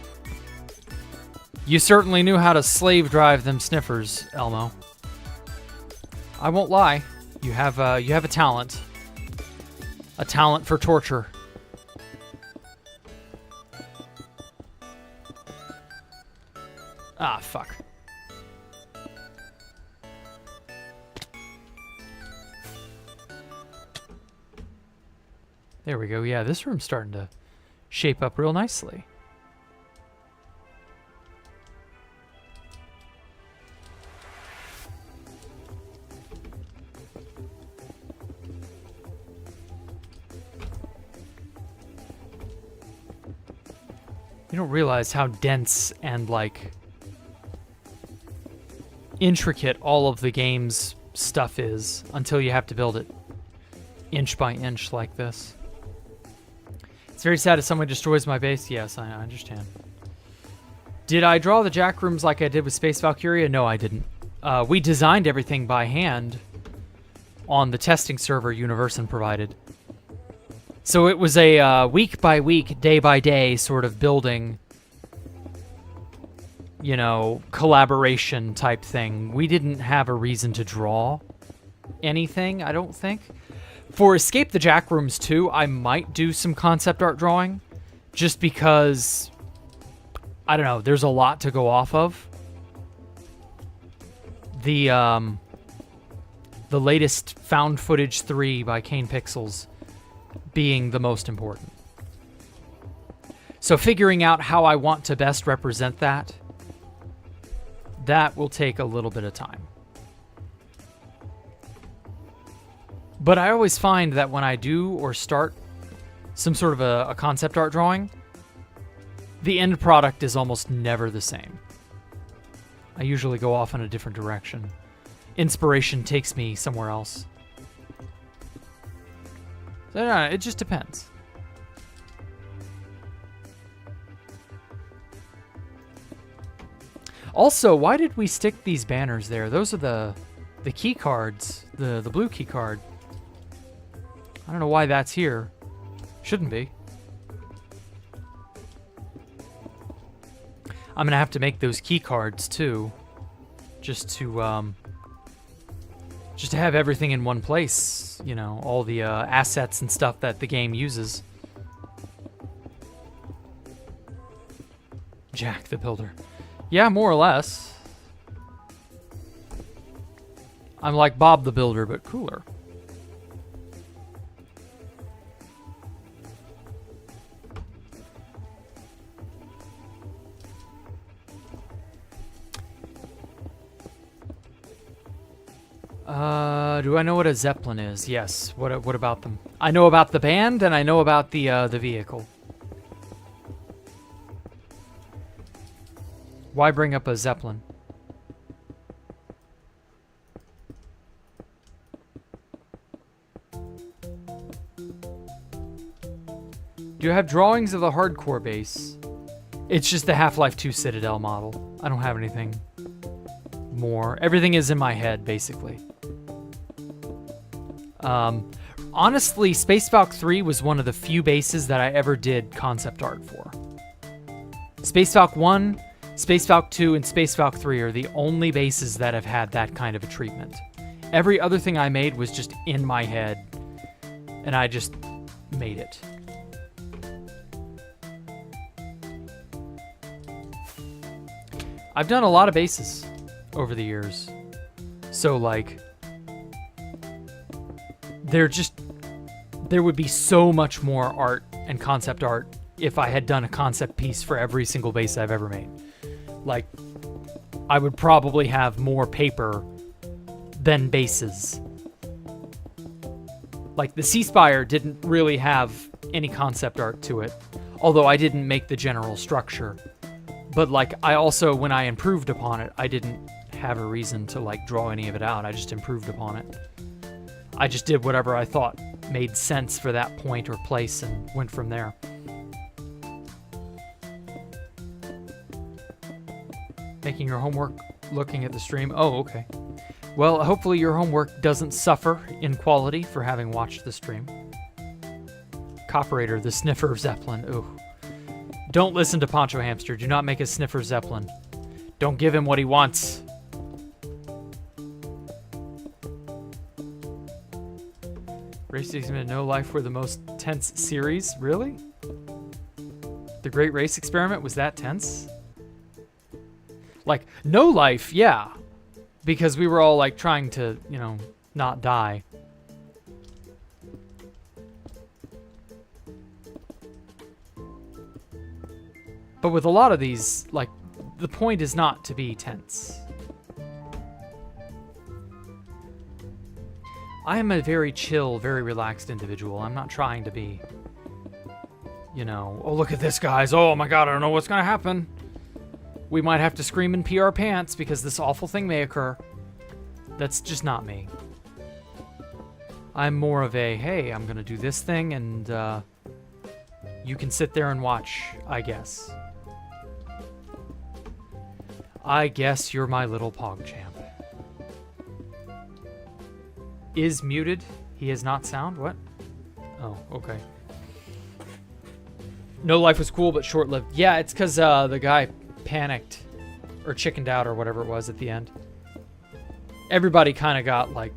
You certainly knew how to slave drive them sniffers, Elmo. I won't lie. You have a talent. A talent for torture. Ah, fuck. There we go. Yeah, this room's starting to shape up real nicely. You don't realize how dense and, like, intricate all of the game's stuff is until you have to build it inch by inch like this. It's very sad if someone destroys my base. Yes, I understand. Did I draw the jack rooms like I did with Space Valkyria? No, I didn't. We designed everything by hand on the testing server Universon provided. So it was a week by week, day by day sort of building, you know, collaboration type thing. We didn't have a reason to draw anything, I don't think. For Escape the Jack Rooms 2, I might do some concept art drawing, just because, I don't know, there's a lot to go off of. The latest Found Footage 3 by Kane Pixels being the most important. So figuring out how I want to best represent that will take a little bit of time. But I always find that when I do or start some sort of a concept art drawing, the end product is almost never the same. I usually go off in a different direction. Inspiration takes me somewhere else. So, no, it just depends. Also, why did we stick these banners there? Those are the key cards, the blue key card. I don't know why that's here. Shouldn't be. I'm gonna have to make those key cards too, just to have everything in one place. You know, all the assets and stuff that the game uses. Jack the Builder. Yeah, more or less. I'm like Bob the Builder, but cooler. Do I know what a Zeppelin is? Yes. What about them? I know about the band, and I know about the vehicle. Why bring up a Zeppelin? Do you have drawings of the hardcore base? It's just the Half-Life 2 Citadel model. I don't have anything more. Everything is in my head, basically. Honestly, Space Valk 3 was one of the few bases that I ever did concept art for. Space Valk 1, Space Valk 2, and Space Valk 3 are the only bases that have had that kind of a treatment. Every other thing I made was just in my head, and I just made it. I've done a lot of bases over the years. So, like, there would be so much more art and concept art if I had done a concept piece for every single base I've ever made. Like, I would probably have more paper than bases. Like, the Sea Spire didn't really have any concept art to it, although I didn't make the general structure. But, like, I also, when I improved upon it, I didn't have a reason to, like, draw any of it out. I just improved upon it. I just did whatever I thought made sense for that point or place and went from there. Making your homework, looking at the stream. Oh, okay. Well, hopefully your homework doesn't suffer in quality for having watched the stream. Cooperator, the Sniffer Zeppelin. Ooh. Don't listen to Poncho Hamster. Do not make a Sniffer Zeppelin. Don't give him what he wants. Racism and No Life were the most tense series. Really? The Great Race Experiment was that tense? Like, No Life, yeah. Because we were all, like, trying to, you know, not die. But with a lot of these, like, the point is not to be tense. I am a very chill, very relaxed individual. I'm not trying to be, you know, oh, look at this, guys. Oh, my God, I don't know what's going to happen. We might have to scream and pee our pants because this awful thing may occur. That's just not me. I'm more of a, hey, I'm going to do this thing, and you can sit there and watch, I guess. I guess you're my little PogChamp. Is muted. He is not sound. What? Oh, okay. No Life was cool, but short-lived. Yeah, it's because the guy panicked or chickened out or whatever it was at the end. Everybody kind of got like...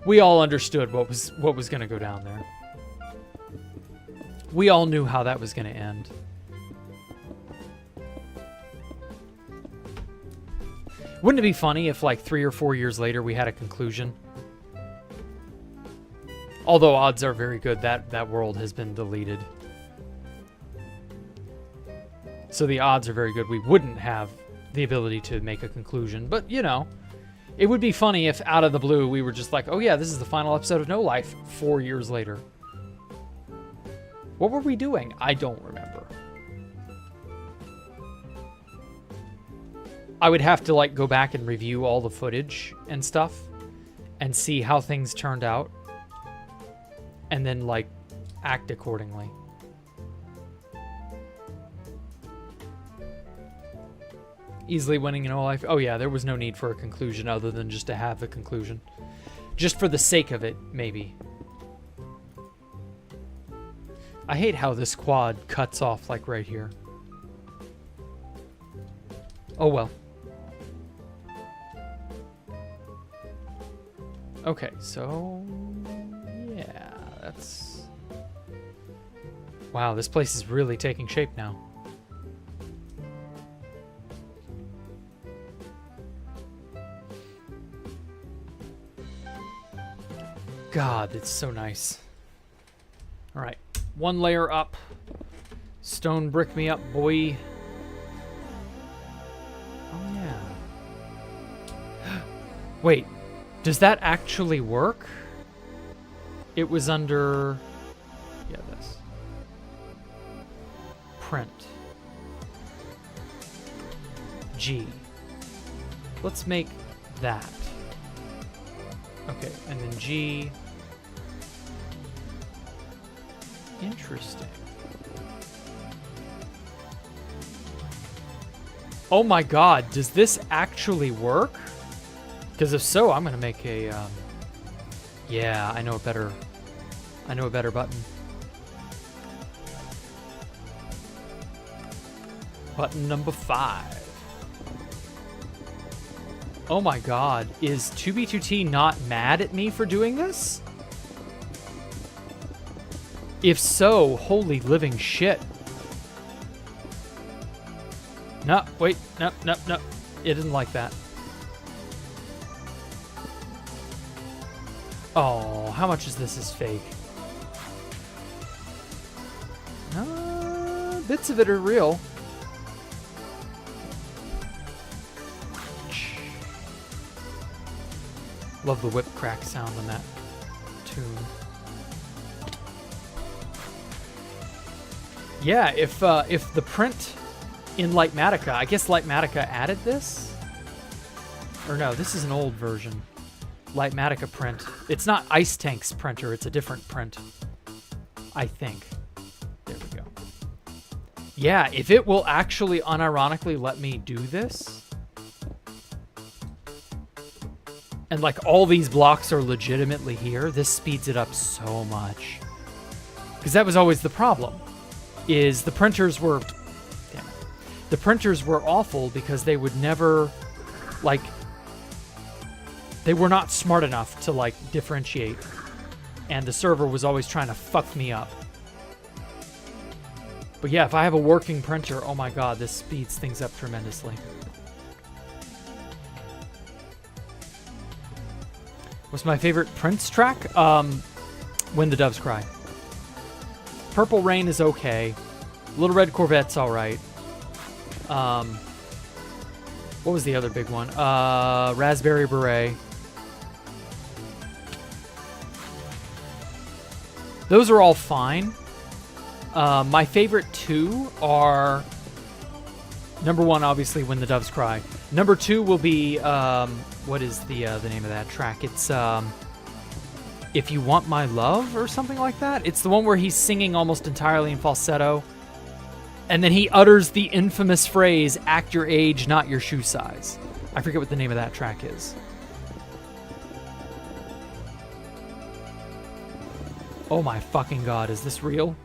we all understood what was going to go down there. We all knew how that was going to end. Wouldn't it be funny if like 3 or 4 years later we had a conclusion? Although odds are very good that world has been deleted. So the odds are very good we wouldn't have the ability to make a conclusion. But, you know, It would be funny if out of the blue we were just like, oh yeah, this is the final episode of No Life 4 years later. What were we doing? I don't remember. I would have to like go back and review all the footage and stuff and see how things turned out and then like act accordingly. Easily winning in No Life. Oh yeah, there was no need for a conclusion other than just to have a conclusion. Just for the sake of it, maybe. I hate how this quad cuts off like right here. Oh well. Okay, so yeah, that's... Wow, this place is really taking shape now. God, it's so nice. All right, one layer up. Stone brick me up, boy. Oh, yeah. Wait, does that actually work? It was under... Yeah, this. Print. G. Let's make that. Okay, and then G. Interesting. Oh my god, does this actually work? Because if so, I'm gonna make a, yeah, I know a better button. Button number 5. Oh my god, is 2B2T not mad at me for doing this? If so, holy living shit. No, wait, no. It didn't like that. Oh, how much is this is fake? Bits of it are real. Love the whip crack sound on that tune. Yeah, if the print in Lightmatica, I guess Lightmatica added this? Or no, this is an old version. Lightmatica print. It's not Ice Tank's printer, it's a different print. I think. There we go. Yeah, if it will actually unironically let me do this, and like all these blocks are legitimately here, this speeds it up so much. Because that was always the problem, is the printers were, damn it, the printers were awful because they would never, like, they were not smart enough to like differentiate, and the server was always trying to fuck me up. But yeah, if I have a working printer, oh my god, this speeds things up tremendously. What's my favorite Prince track? When the Doves Cry. Purple Rain is okay. Little Red Corvette's alright. What was the other big one? Raspberry Beret. Those are all fine. My favorite two are... Number 1, obviously, When the Doves Cry. Number 2 will be... what is the name of that track? It's If You Want My Love or something like that. It's the one where he's singing almost entirely in falsetto, and then he utters the infamous phrase, "Act your age, not your shoe size." I forget what the name of that track is. Oh my fucking god, is this real?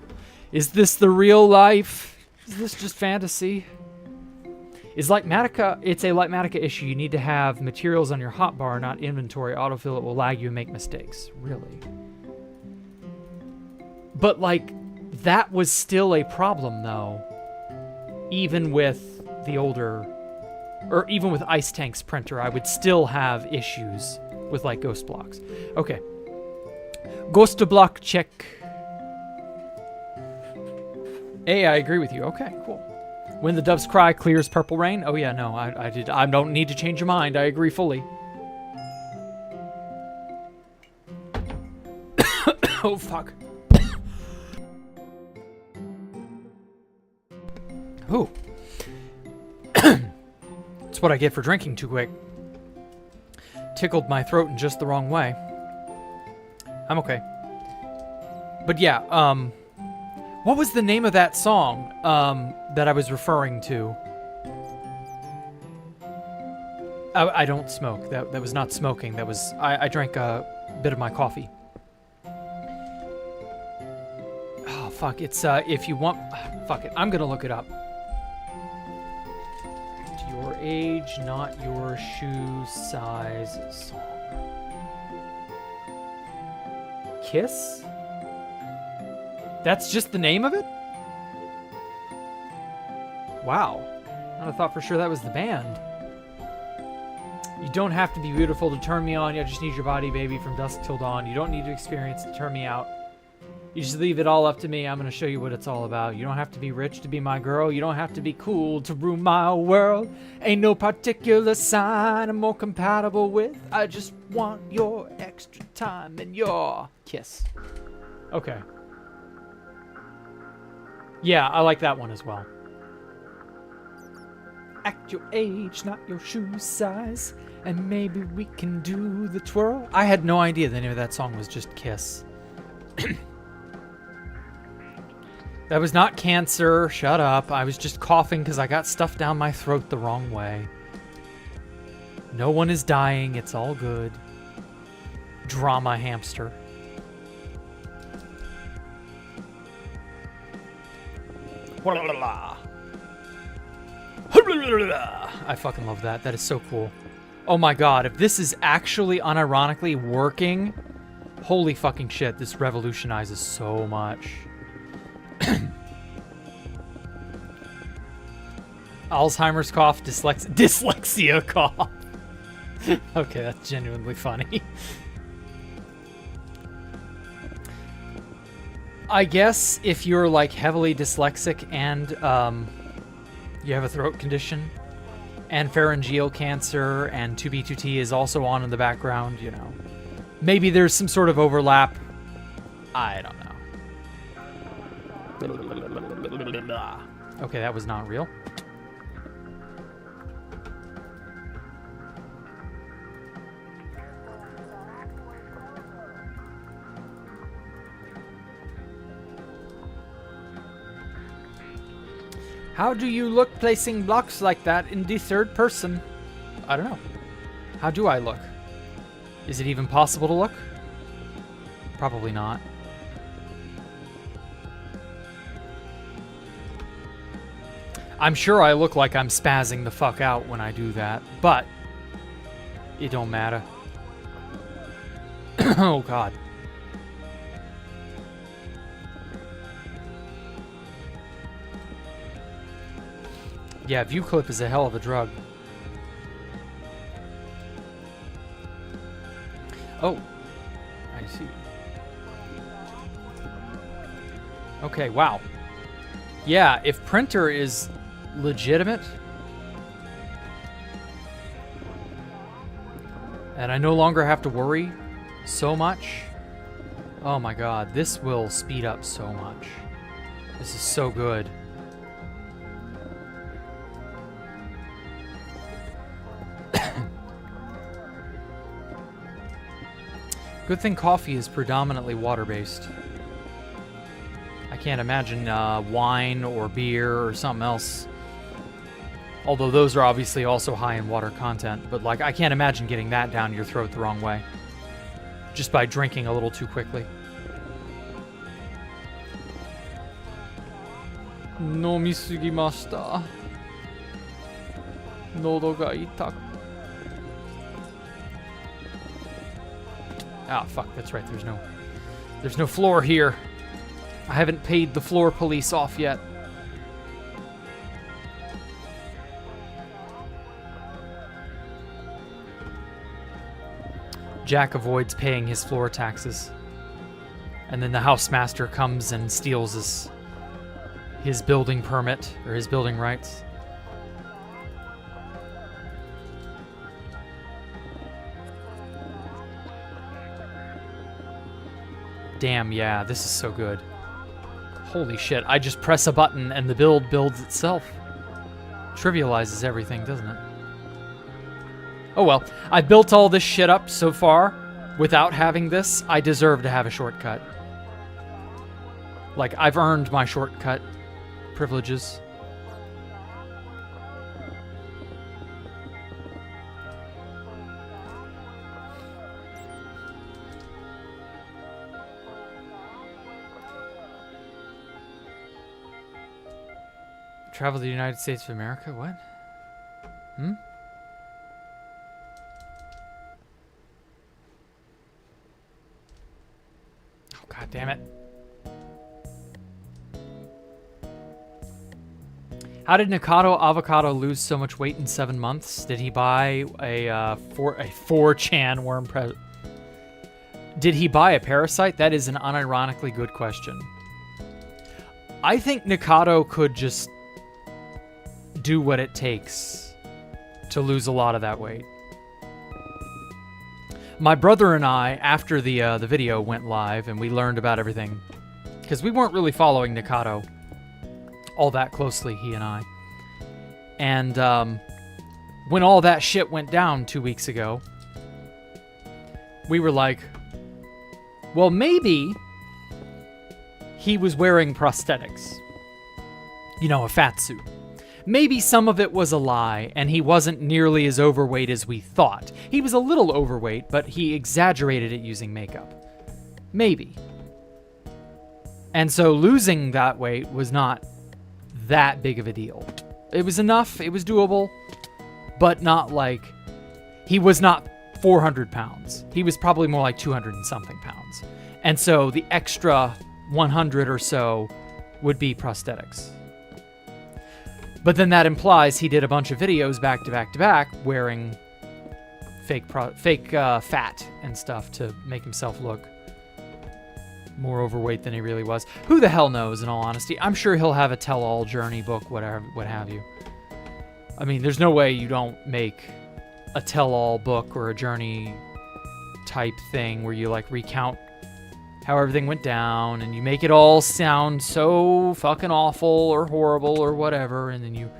Is this the real life? Is this just fantasy? Is Lightmatica, it's a Lightmatica issue. You need to have materials on your hotbar, not inventory. Autofill it will lag you and make mistakes. Really? But like, that was still a problem though. Even with the older, or even with Ice Tank's printer, I would still have issues with like ghost blocks. Okay. Ghost block check. Hey, I agree with you. Okay, cool. When the Doves Cry clears Purple Rain. Oh yeah, no, I don't need to change your mind. I agree fully. Oh, fuck. Ooh. That's what I get for drinking too quick. Tickled my throat in just the wrong way. I'm okay. But yeah, what was the name of that song that I was referring to? I don't smoke. That was not smoking. That was I drank a bit of my coffee. Oh fuck! It's if you want, fuck it. I'm gonna look it up. Your age, not your shoe size song. Kiss? That's just the name of it? Wow. I'd have thought for sure that was the band. You don't have to be beautiful to turn me on. I just need your body, baby, from dusk till dawn. You don't need to experience to turn me out. You just leave it all up to me. I'm going to show you what it's all about. You don't have to be rich to be my girl. You don't have to be cool to rule my world. Ain't no particular sign I'm more compatible with. I just want your extra time and your kiss. Okay. Yeah, I like that one as well. Act your age, not your shoe size. And maybe we can do the twirl. I had no idea the name of that song was just Kiss. That was not cancer. Shut up. I was just coughing because I got stuff down my throat the wrong way. No one is dying. It's all good. Drama hamster. I fucking love that. That is so cool. Oh my god, if this is actually unironically working, holy fucking shit, this revolutionizes so much. Alzheimer's cough, dyslexia cough. Okay, that's genuinely funny. I guess if you're like heavily dyslexic and you have a throat condition and pharyngeal cancer and 2B2T is also on in the background, you know, maybe there's some sort of overlap. I don't know. Okay, that was not real. How do you look placing blocks like that in the third person? I don't know. How do I look? Is it even possible to look? Probably not. I'm sure I look like I'm spazzing the fuck out when I do that, but it don't matter. Oh god. Yeah, view clip is a hell of a drug. Oh, I see. Okay, wow. Yeah, if printer is legitimate, and I no longer have to worry so much, oh my god, this will speed up so much. This is so good. Good thing coffee is predominantly water-based. I can't imagine wine or beer or something else. Although those are obviously also high in water content. But like, I can't imagine getting that down your throat the wrong way. Just by drinking a little too quickly. No misugimashita. Nodo ga itaku. Ah, fuck, that's right, there's no floor here. I haven't paid the floor police off yet. Jack avoids paying his floor taxes. And then the housemaster comes and steals his building permit, or his building rights. Damn, yeah, this is so good. Holy shit, I just press a button and the build builds itself. Trivializes everything, doesn't it? Oh well, I built all this shit up so far. Without having this, I deserve to have a shortcut. Like, I've earned my shortcut privileges. Travel to the United States of America? What? Hmm? Oh, God damn it. How did Nikado Avocado lose so much weight in 7 months? Did he buy a 4chan worm Did he buy a parasite? That is an unironically good question. I think Nikado could just do what it takes to lose a lot of that weight. My brother and I, after the video went live and we learned about everything, because we weren't really following Nikado all that closely, he and I. And when all that shit went down 2 weeks ago, we were like, well, maybe he was wearing prosthetics. You know, a fat suit. Maybe some of it was a lie, and he wasn't nearly as overweight as we thought. He was a little overweight, but he exaggerated it using makeup. Maybe. And so losing that weight was not that big of a deal. It was enough, it was doable, but not like... He was not 400 pounds. He was probably more like 200 and something pounds. And so the extra 100 or so would be prosthetics. But then that implies he did a bunch of videos back to back to back wearing fake fat and stuff to make himself look more overweight than he really was. Who the hell knows, in all honesty? I'm sure he'll have a tell-all journey book, whatever, what have you. I mean, there's no way you don't make a tell-all book or a journey type thing where you like recount how everything went down and you make it all sound so fucking awful or horrible or whatever, and then you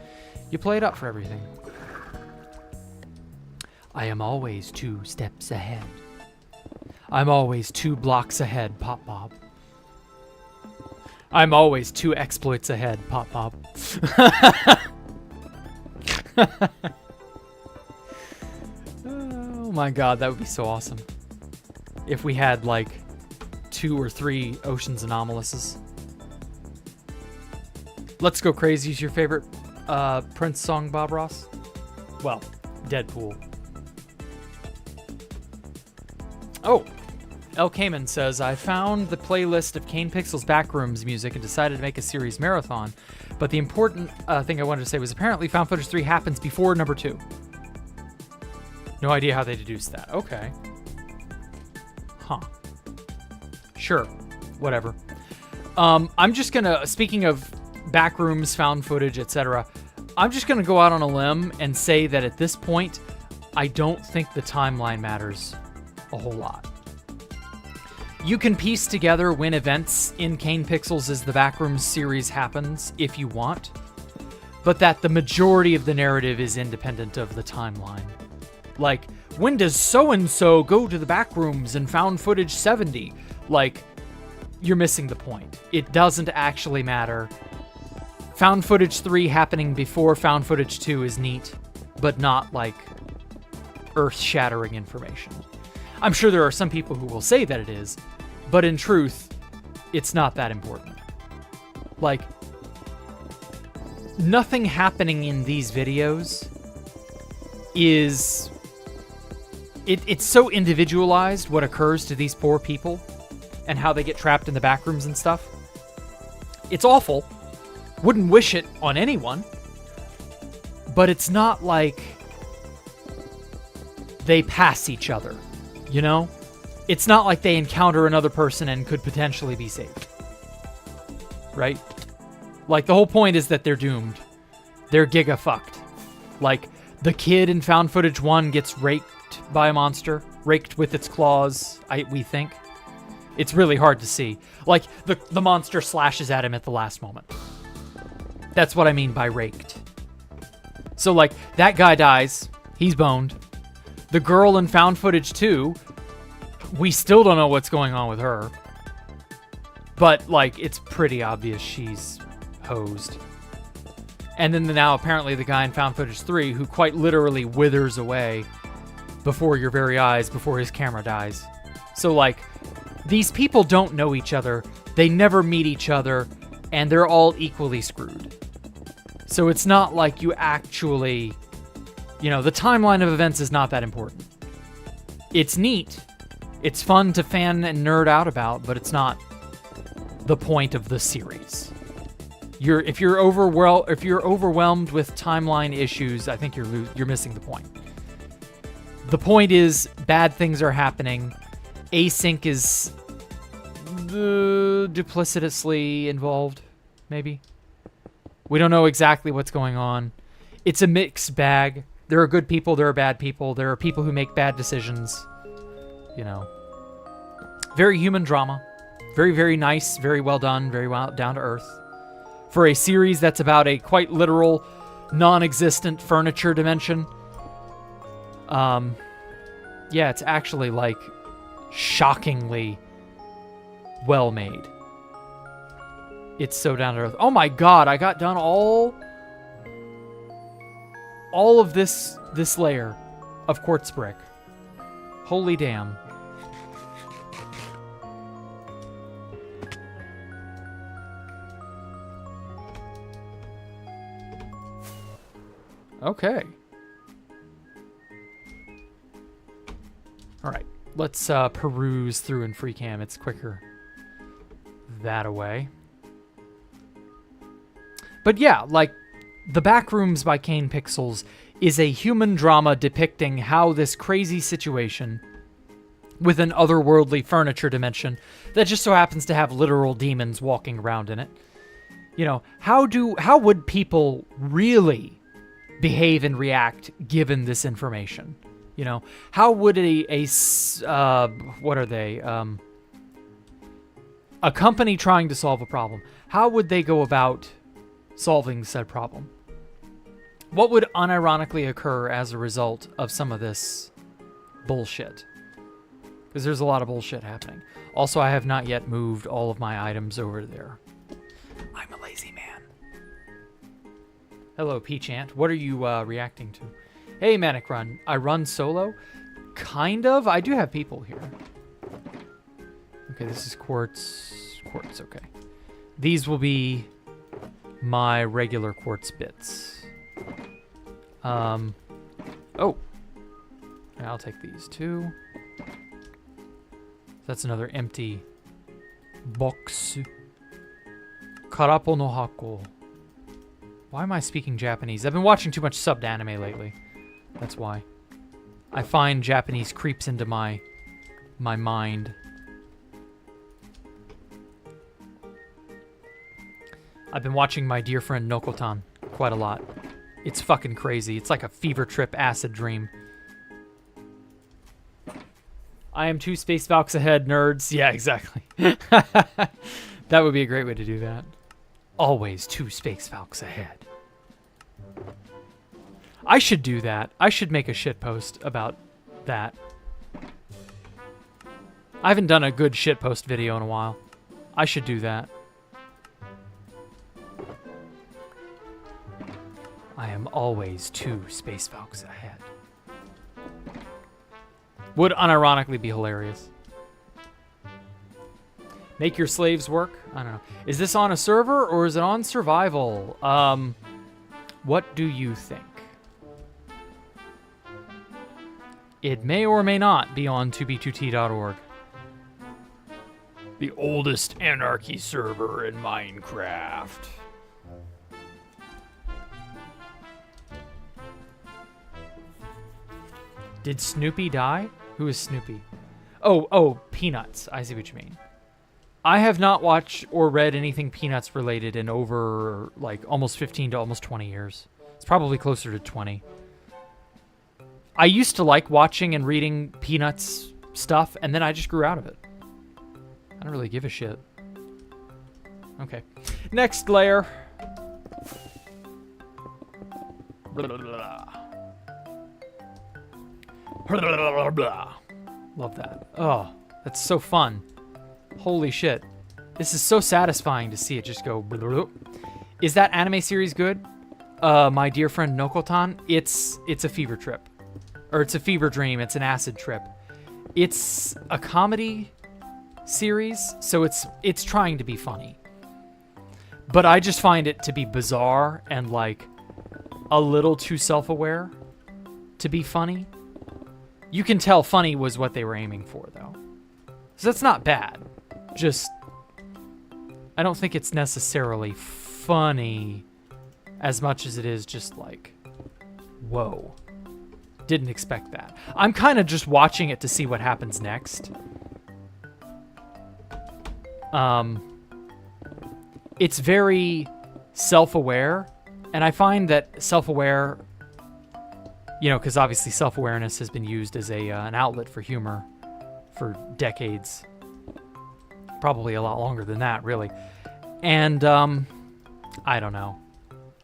play it up for everything. I am always 2 steps ahead. I'm always 2 blocks ahead, Pop Bob. I'm always 2 exploits ahead, Pop Bob. Oh my god, that would be so awesome. If we had like 2 or 3 Oceans Anomalises. Let's Go Crazy is your favorite Prince song, Bob Ross? Well, Deadpool. Oh, El Cayman says, I found the playlist of Kane Pixel's Backrooms music and decided to make a series marathon. But the important thing I wanted to say was apparently Found Footage 3 happens before number 2. No idea how they deduced that. Okay. Huh. Sure. Whatever. I'm just gonna, speaking of Backrooms, found footage, etc., I'm just gonna go out on a limb and say that at this point, I don't think the timeline matters a whole lot. You can piece together when events in Kane Pixels as the Backrooms series happens if you want, but that the majority of the narrative is independent of the timeline. Like, when does so-and-so go to the Backrooms and found footage 70? Like, you're missing the point. It doesn't actually matter. Found footage 3 happening before found footage 2 is neat, but not like earth-shattering information. I'm sure there are some people who will say that it is, but in truth, it's not that important. Like, nothing happening in these videos is... It's so individualized what occurs to these poor people and how they get trapped in the back rooms and stuff. It's awful. Wouldn't wish it on anyone. But it's not like they pass each other, you know? It's not like they encounter another person and could potentially be saved. Right? Like, the whole point is that they're doomed. They're giga-fucked. Like, the kid in Found Footage 1 gets raked by a monster. Raked with its claws, we think. It's really hard to see. Like, the monster slashes at him at the last moment. That's what I mean by raked. So, like, that guy dies. He's boned. The girl in found footage 2, we still don't know what's going on with her. But, like, it's pretty obvious she's hosed. And then now, apparently, the guy in found footage 3, who quite literally withers away before your very eyes, before his camera dies. So, like, these people don't know each other. They never meet each other. And they're all equally screwed. So it's not like you actually... You know, the timeline of events is not that important. It's neat. It's fun to fan and nerd out about, but it's not the point of the series. If you're overwhelmed with timeline issues, I think you're missing the point. The point is bad things are happening. Async is duplicitously involved, maybe. We don't know exactly what's going on. It's a mixed bag. There are good people, there are bad people, there are people who make bad decisions. You know. Very human drama. Very, very nice, very well done, very well down to earth. For a series that's about a quite literal, non-existent furniture dimension. Yeah, it's actually, like, shockingly well made. It's so down to earth. Oh my god, I got done all of this layer of quartz brick. Holy damn. Okay. All right, let's peruse through in free cam. It's quicker that away. But yeah, like, The Backrooms by Kane Pixels is a human drama depicting how this crazy situation with an otherworldly furniture dimension that just so happens to have literal demons walking around in it. You know, how would people really behave and react given this information? You know, how would what are they? A company trying to solve a problem. How would they go about solving said problem? What would unironically occur as a result of some of this bullshit? Because there's a lot of bullshit happening. Also, I have not yet moved all of my items over there. I'm a lazy man. Hello, Peachant. What are you reacting to? Hey, Manic Run. I run solo? Kind of. I do have people here. Okay, this is quartz. Quartz, okay. These will be my regular quartz bits. Oh. I'll take these too. That's another empty box. Karapo no hako. Why am I speaking Japanese? I've been watching too much subbed anime lately. That's why. I find Japanese creeps into my mind. I've been watching my dear friend Nokotan quite a lot. It's fucking crazy. It's like a fever trip acid dream. I am 2 space valks ahead, nerds. Yeah, exactly. That would be a great way to do that. Always 2 space valks ahead. I should do that. I should make a shitpost about that. I haven't done a good shitpost video in a while. I should do that. I am always 2 space valks ahead. Would unironically be hilarious. Make your slaves work? I don't know. Is this on a server or is it on survival? What do you think? It may or may not be on 2b2t.org. The oldest anarchy server in Minecraft. Did Snoopy die? Who is Snoopy? Oh, Peanuts. I see what you mean. I have not watched or read anything Peanuts related in over, like, almost 15 to almost 20 years. It's probably closer to 20. I used to like watching and reading Peanuts stuff, and then I just grew out of it. I don't really give a shit. Okay. Next layer. Love that. Oh, that's so fun. Holy shit. This is so satisfying to see it just go. Is that anime series good? My dear friend Nokotan, it's a fever trip. Or it's a fever dream, it's an acid trip. It's a comedy series, so it's trying to be funny. But I just find it to be bizarre and like a little too self-aware to be funny. You can tell funny was what they were aiming for, though. So that's not bad. Just, I don't think it's necessarily funny as much as it is just like, whoa. Didn't expect that. I'm kind of just watching it to see what happens next. It's very self-aware, and I find that self-aware, you know, because obviously self-awareness has been used as an outlet for humor for decades. Probably a lot longer than that, really. And, I don't know.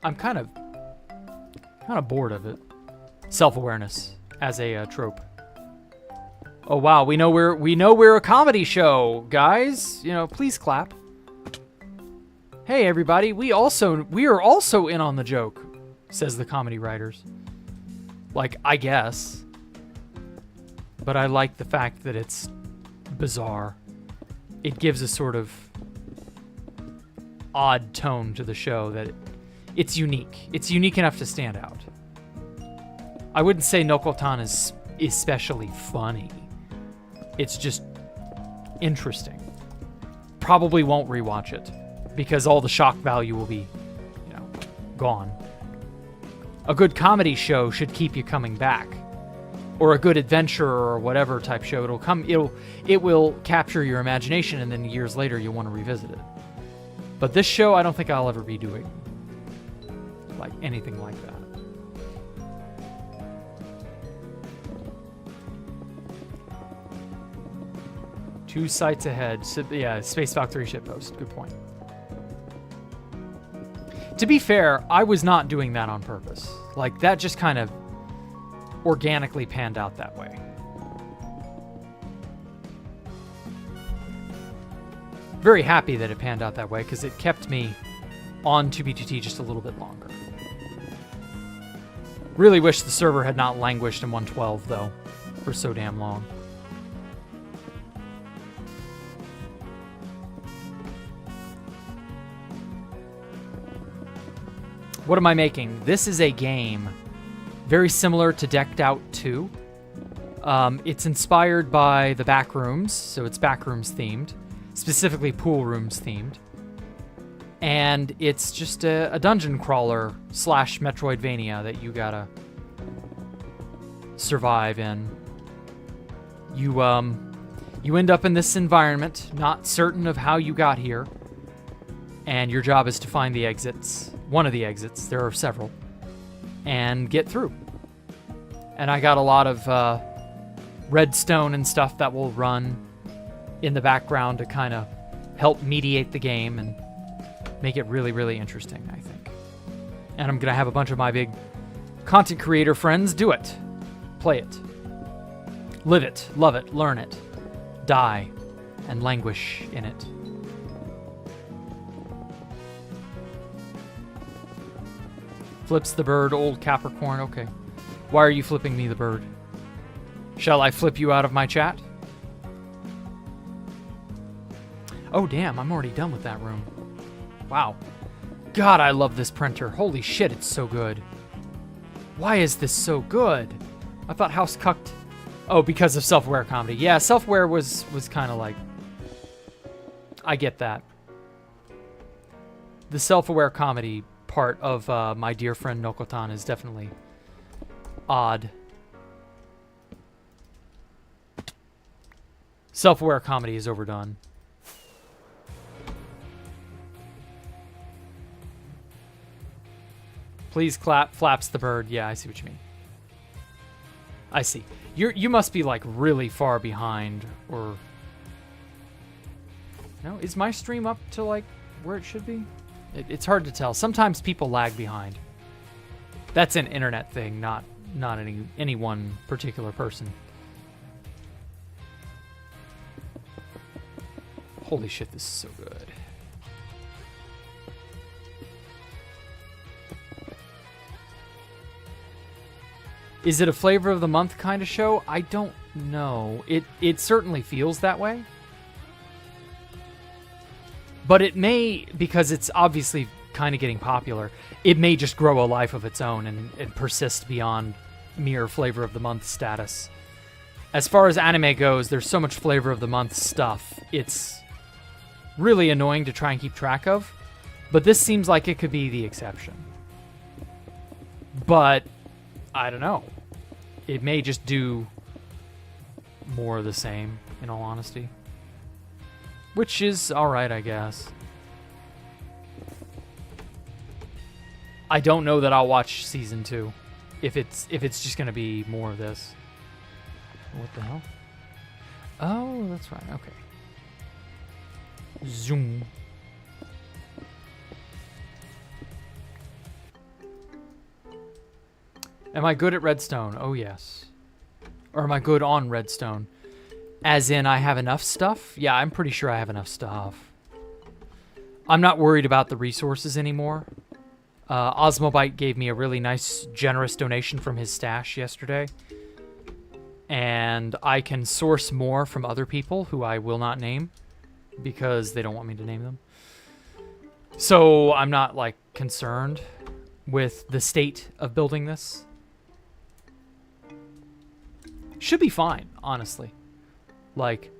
I'm kind of bored of it. Self-awareness as a trope. Oh wow, we know we're a comedy show, guys. You know, please clap. Hey everybody, we are also in on the joke, says the comedy writers. Like, I guess. But I like the fact that it's bizarre. It gives a sort of odd tone to the show that it's unique. It's unique enough to stand out. I wouldn't say Nokotan is especially funny. It's just interesting. Probably won't rewatch it because all the shock value will be, you know, gone. A good comedy show should keep you coming back. Or a good adventure or whatever type show. It will capture your imagination, and then years later you'll want to revisit it. But this show, I don't think I'll ever be doing like anything like that. Two sites ahead. Yeah, Space Valkyrie shitpost. Good point. To be fair, I was not doing that on purpose. Like, that just kind of organically panned out that way. Very happy that it panned out that way because it kept me on 2B2T just a little bit longer. Really wish the server had not languished in 112, though, for so damn long. What am I making? This is a game very similar to Decked Out 2. It's inspired by the Backrooms, so it's Backrooms themed, specifically pool rooms themed. And it's just a dungeon crawler / Metroidvania that you gotta survive in. You end up in this environment, not certain of how you got here, and your job is to find the exits. One of the exits, there are several, and get through. And I got a lot of redstone and stuff that will run in the background to kind of help mediate the game and make it really, really interesting, I think. And I'm going to have a bunch of my big content creator friends do it. Play it. Live it. Love it. Learn it. Die. And languish in it. Flips the bird, old Capricorn. Okay. Why are you flipping me the bird? Shall I flip you out of my chat? Oh, damn. I'm already done with that room. Wow. God, I love this printer. Holy shit, it's so good. Why is this so good? I thought House Cucked... Oh, because of self-aware comedy. Yeah, self-aware was kind of like... I get that. The self-aware comedy part of my dear friend Nokotan is definitely odd. Self-aware comedy is overdone. Please clap, flaps the bird. Yeah, I see what you mean. I see. You must be like really far behind, or No, is my stream up to like where it should be? It's hard to tell. Sometimes people lag behind. That's an internet thing, not any one particular person. Holy shit, this is so good. Is it a flavor of the month kind of show? I don't know. It certainly feels that way. But it may, because it's obviously kind of getting popular, it may just grow a life of its own and persist beyond mere flavor of the month status. As far as anime goes, there's so much flavor of the month stuff. It's really annoying to try and keep track of, but this seems like it could be the exception. But I don't know. It may just do more of the same, in all honesty. Which is alright, I guess. I don't know that I'll watch season 2 if it's just gonna be more of this. What the hell? Oh, that's right. Okay. Zoom. Am I good at redstone? Oh, yes. Or am I good on redstone? As in, I have enough stuff? Yeah, I'm pretty sure I have enough stuff. I'm not worried about the resources anymore. Osmobite gave me a really nice, generous donation from his stash yesterday. And I can source more from other people who I will not name because they don't want me to name them. So I'm not, like, concerned with the state of building this. Should be fine, honestly. Like,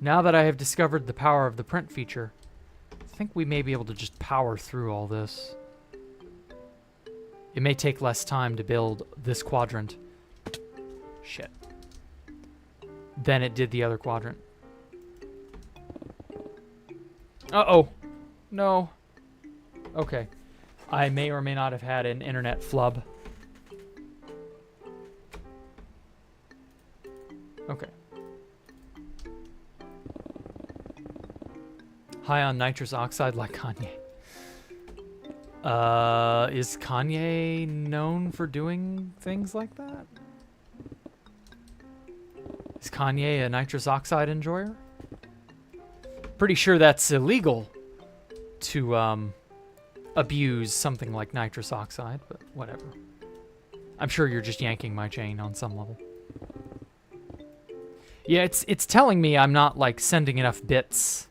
now that I have discovered the power of the print feature, I think we may be able to just power through all this. It may take less time to build this quadrant. Shit. Than it did the other quadrant. Uh-oh. No. Okay. I may or may not have had an internet flub. Okay. High on nitrous oxide like Kanye. Is Kanye known for doing things like that? Is Kanye a nitrous oxide enjoyer? Pretty sure that's illegal to abuse something like nitrous oxide, but whatever. I'm sure you're just yanking my chain on some level. Yeah, it's telling me I'm not, like, sending enough bits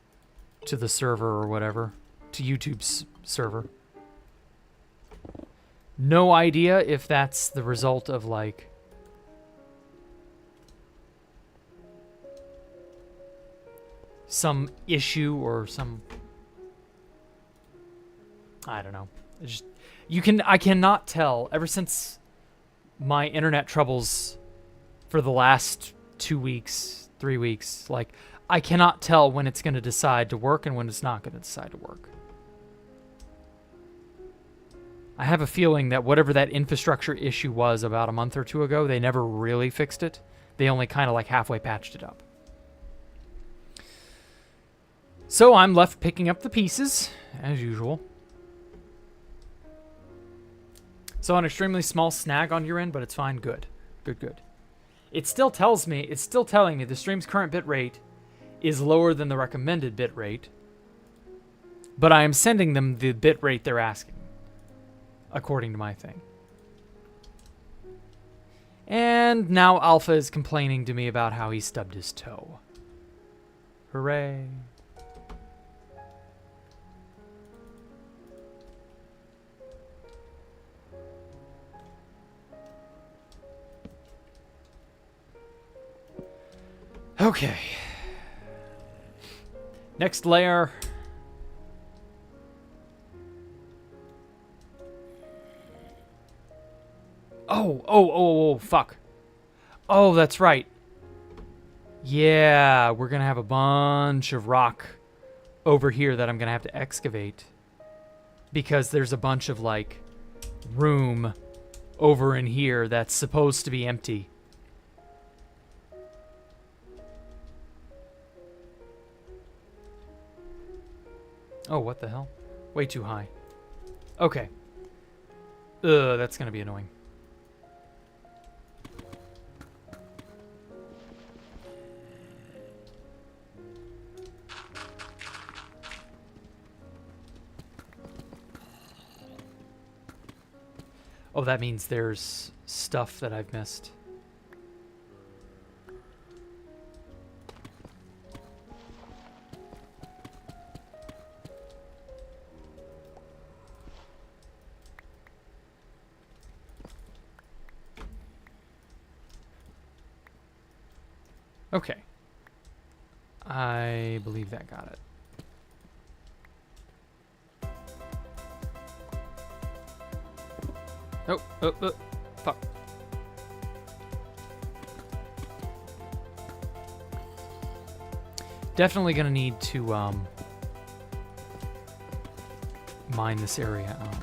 to the server or whatever, to YouTube's server. No idea if that's the result of, like, some issue or some, I don't know. It's just, I cannot tell ever since my internet troubles for the last 2 weeks, 3 weeks, like, I cannot tell when it's going to decide to work and when it's not going to decide to work. I have a feeling that whatever that infrastructure issue was about a month or two ago, they never really fixed it. They only kind of like halfway patched it up. So I'm left picking up the pieces, as usual. So an extremely small snag on your end, but it's fine. Good. Good, good. It still tells me, it's still telling me the stream's current bit rate is lower than the recommended bit rate, but I am sending them the bit rate they're asking, according to my thing. And now Alpha is complaining to me about how he stubbed his toe. Hooray. Okay. Next layer. Oh, fuck. Oh, that's right. Yeah, we're gonna have a bunch of rock over here that I'm gonna have to excavate. Because there's a bunch of, like, room over in here that's supposed to be empty. Oh, what the hell? Way too high. Okay. Ugh, that's gonna be annoying. Oh, that means there's stuff that I've missed. Okay. I believe that got it. Oh, fuck. Definitely gonna need to mine this area out.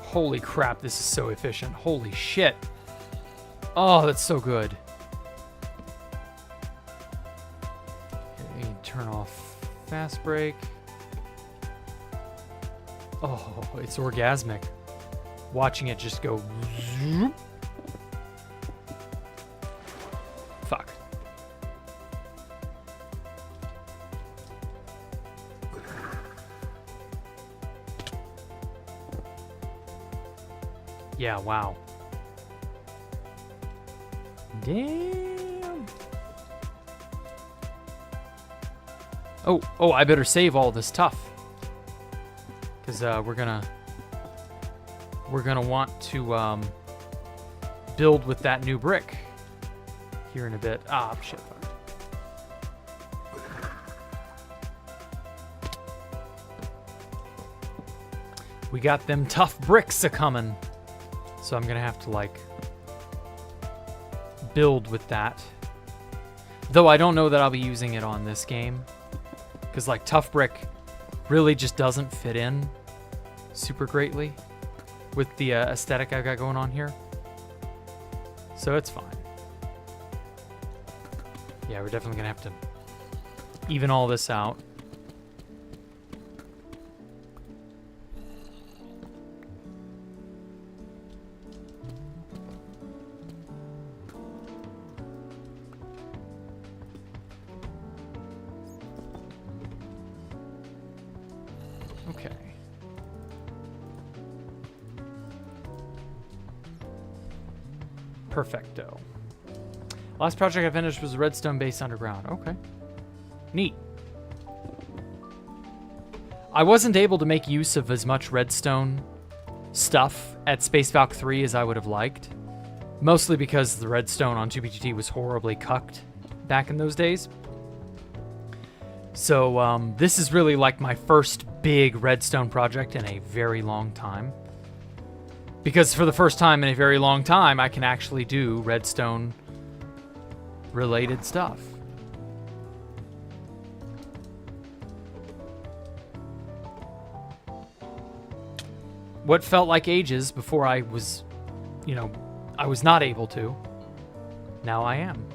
Holy crap, this is so efficient. Holy shit. Oh, that's so good. Okay, turn off fast break. Oh, it's orgasmic. Watching it just go. Zoop. Fuck. Yeah, wow. Damn. Oh, I better save all this stuff. Because we're gonna want to build with that new brick here in a bit. Ah, shit. We got them tough bricks a-coming. So I'm gonna have to like build with that. Though I don't know that I'll be using it on this game. Because like tough brick really just doesn't fit in super greatly with the aesthetic I've got going on here. So it's fine. Yeah, we're definitely gonna have to even all this out. Okay. Perfecto. Last project I finished was a redstone base underground. Okay. Neat. I wasn't able to make use of as much redstone stuff at Space Valk 3 as I would have liked. Mostly because the redstone on 2BGT was horribly cucked back in those days. So this is really like my first big redstone project in a very long time. Because for the first time in a very long time, I can actually do redstone related stuff. What felt like ages before I was, I was not able to. Now I am.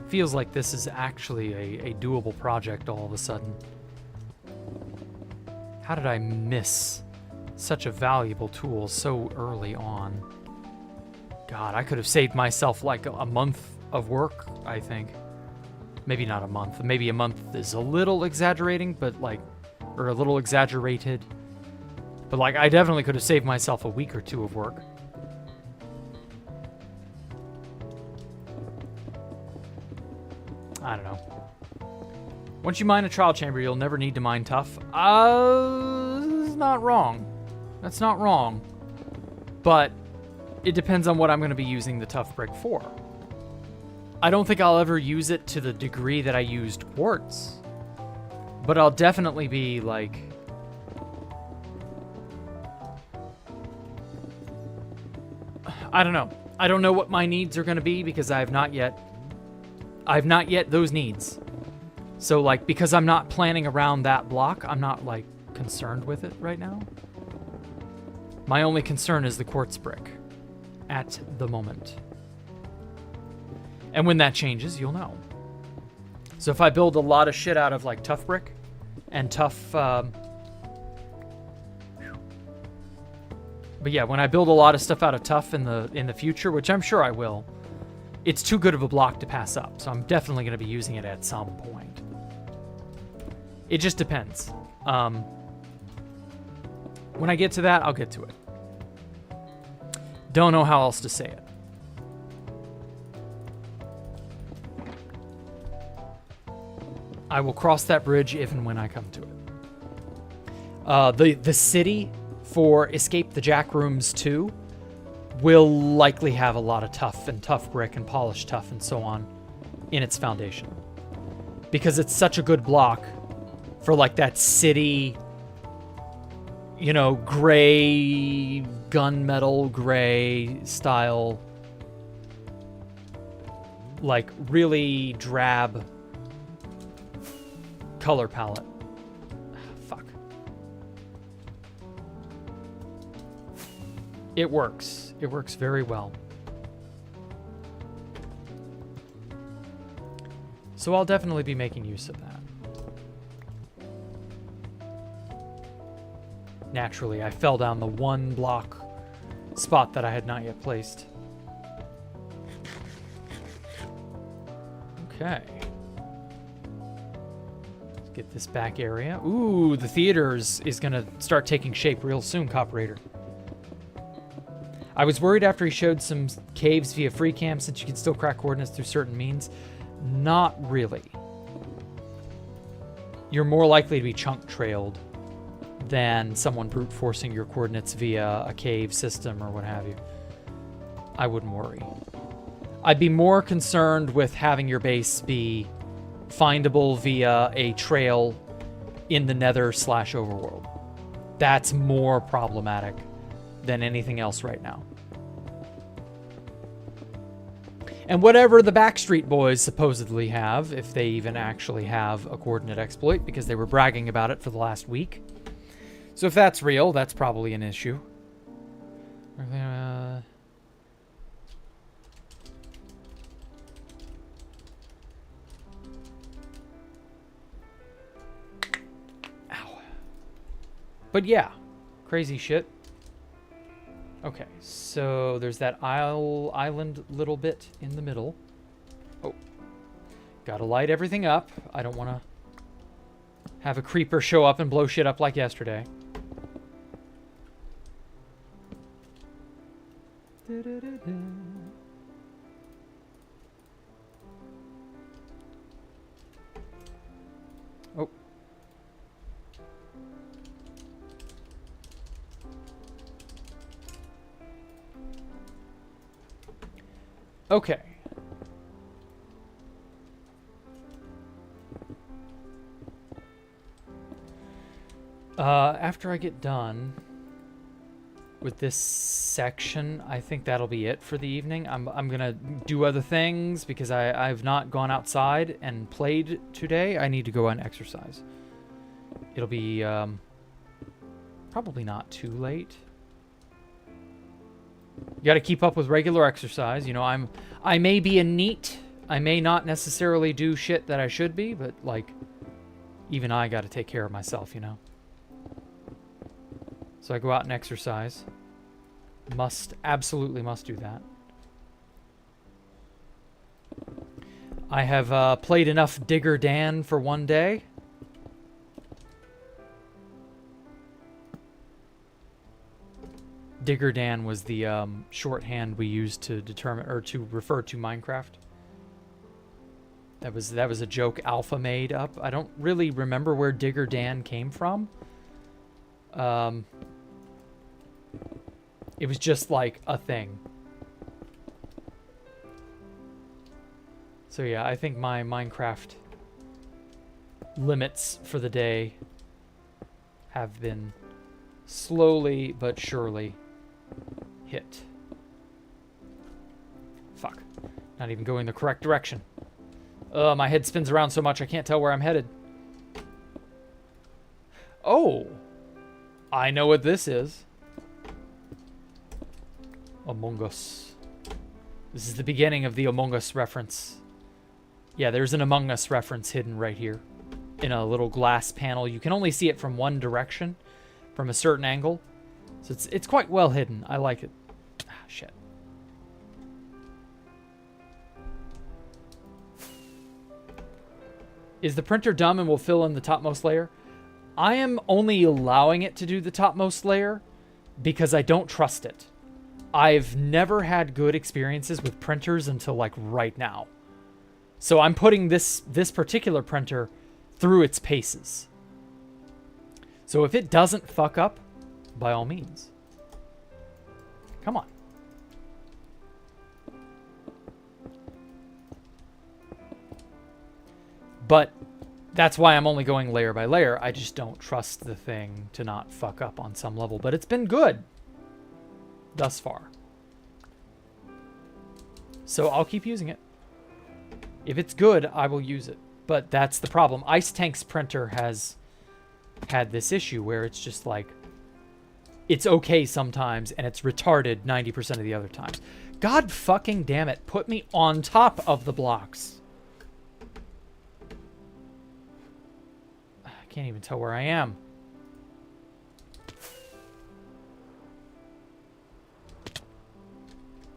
Feels like this is actually a doable project all of a sudden. How did I miss such a valuable tool so early on? God, I could have saved myself like a month of work, I think. Maybe not a month. Maybe a month is a little exaggerating, but like, or a little exaggerated. But like, I definitely could have saved myself a week or two of work. I don't know. Once you mine a trial chamber, you'll never need to mine tough. That's not wrong. That's not wrong. But it depends on what I'm going to be using the tough brick for. I don't think I'll ever use it to the degree that I used quartz. But I'll definitely be like... I don't know. I don't know what my needs are going to be because I have not yet those needs. So like, because I'm not planning around that block, I'm not like concerned with it right now. My only concern is the quartz brick at the moment. And when that changes, you'll know. So if I build a lot of shit out of like tough brick and tough, but yeah, when I build a lot of stuff out of tough in the future, which I'm sure I will, it's too good of a block to pass up. So I'm definitely going to be using it at some point. It just depends. When I get to that, I'll get to it. Don't know how else to say it. I will cross that bridge if and when I come to it. The city for Escape the Jack Rooms 2 will likely have a lot of tough brick and polished tough and so on in its foundation. Because it's such a good block for like that city, you know, gray, gunmetal gray style, like really drab color palette. Fuck. It works. It works very well. So I'll definitely be making use of that. Naturally, I fell down the one block spot that I had not yet placed. Okay. Let's get this back area. Ooh, the theaters is going to start taking shape real soon, Coperator. I was worried after he showed some caves via free cam since you can still crack coordinates through certain means. Not really. You're more likely to be chunk trailed than someone brute forcing your coordinates via a cave system or what have you. I wouldn't worry. I'd be more concerned with having your base be findable via a trail in the nether/overworld. That's more problematic than anything else right now. And whatever the Backstreet Boys supposedly have, if they even actually have a coordinate exploit, because they were bragging about it for the last week. So if that's real, that's probably an issue. Ow. But yeah, crazy shit. Okay, so there's that island little bit in the middle. Oh, gotta light everything up. I don't want to have a creeper show up and blow shit up like yesterday. Oh. Okay. After I get done with this section, I think that'll be it for the evening. I'm gonna do other things because I've not gone outside and played today. I need to go and exercise. It'll be probably not too late. You got to keep up with regular exercise. You know, I may be a NEET. I may not necessarily do shit that I should be, but like, even I got to take care of myself, you know. So I go out and exercise. Absolutely must do that. I have played enough Digger Dan for one day. Digger Dan was the shorthand we used to determine or to refer to Minecraft. That was a joke Alpha made up. I don't really remember where Digger Dan came from. It was just like a thing. So yeah, I think my Minecraft limits for the day have been slowly but surely hit. Fuck. Not even going the correct direction. My head spins around so much I can't tell where I'm headed. Oh! I know what this is. Among Us. This is the beginning of the Among Us reference. Yeah, there's an Among Us reference hidden right here. In a little glass panel. You can only see it from one direction. From a certain angle. So it's quite well hidden. I like it. Ah, shit. Is the printer dumb and will fill in the topmost layer? I am only allowing it to do the topmost layer because I don't trust it. I've never had good experiences with printers until like right now. So I'm putting this particular printer through its paces. So if it doesn't fuck up, by all means. Come on. But that's why I'm only going layer by layer. I just don't trust the thing to not fuck up on some level. But it's been good thus far. So I'll keep using it. If it's good, I will use it. But that's the problem. Ice Tank's printer has had this issue where it's just like, it's okay sometimes and it's retarded 90% of the other times. God fucking damn it. Put me on top of the blocks. I can't even tell where I am.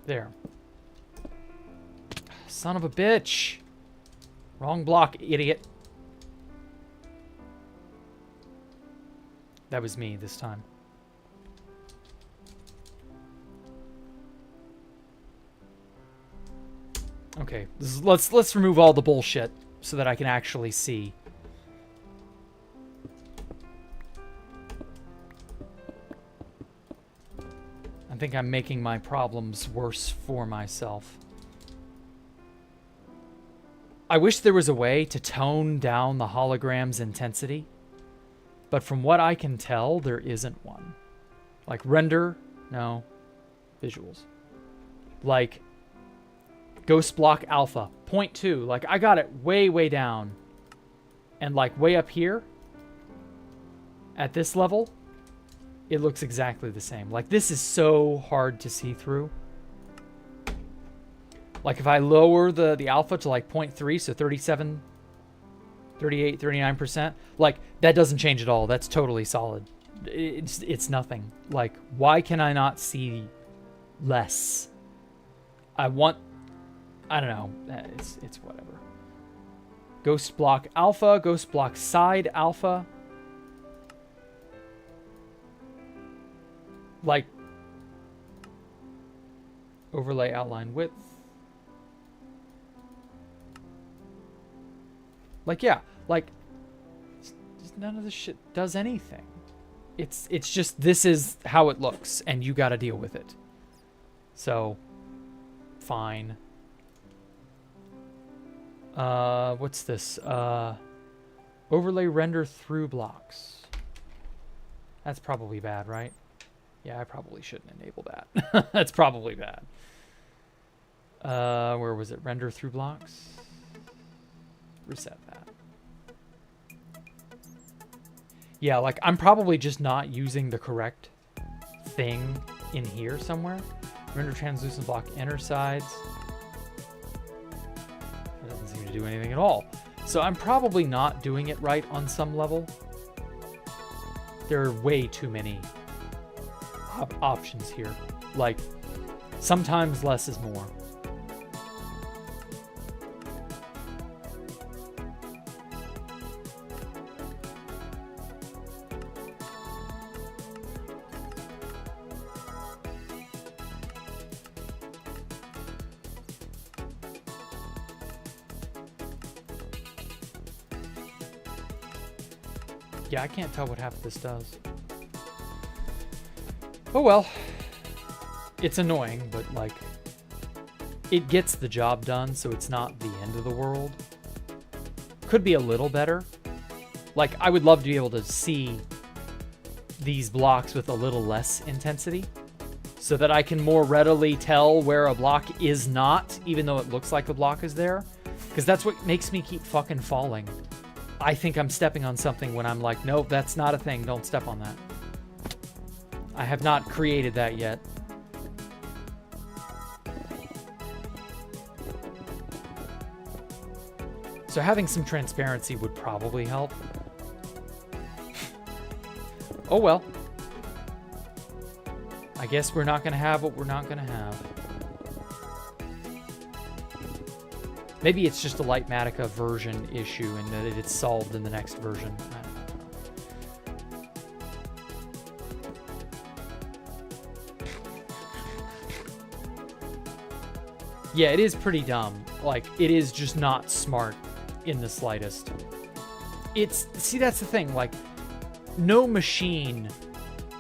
There. Son of a bitch. Wrong block, idiot. That was me this time. Okay, let's remove all the bullshit so that I can actually see. I think I'm making my problems worse for myself. I wish there was a way to tone down the hologram's intensity, but from what I can tell, there isn't one. Like render, no. Visuals. Like Ghost Block Alpha, 0.2. Like I got it way, way down. And like way up here, at this level, it looks exactly the same. Like this is so hard to see through. Like if I lower the alpha to like 0.3, so 37, 38, 39%, like that doesn't change at all. That's totally solid. It's nothing. Like why can I not see less? I don't know. It's whatever. Ghost Block Alpha, Ghost Block Side Alpha. Like overlay outline width. Like, yeah, like, none of this shit does anything. It's just, this is how it looks, and you gotta deal with it. So, fine. What's this? Overlay render through blocks. That's probably bad, right? Yeah, I probably shouldn't enable that. That's probably bad. Where was it? Render through blocks? Reset that. Yeah, like I'm probably just not using the correct thing in here somewhere. Render translucent block inner sides. That doesn't seem to do anything at all. So I'm probably not doing it right on some level. There are way too many options here. Like sometimes less is more. Yeah, I can't tell what half this does. Oh well. It's annoying, but like, It gets the job done, so it's not the end of the world. Could be a little better. Like, I would love to be able to see these blocks with a little less intensity so that I can more readily tell where a block is not, even though it looks like the block is there. Because that's what makes me keep fucking falling. I think I'm stepping on something when I'm like, nope, that's not a thing. Don't step on that. I have not created that yet. So having some transparency would probably help. Oh well. I guess we're not going to have what we're not going to have. Maybe it's just a Lightmatica version issue and that it's solved in the next version. I don't know. Yeah, it is pretty dumb. Like, it is just not smart in the slightest. See, that's the thing. Like, no machine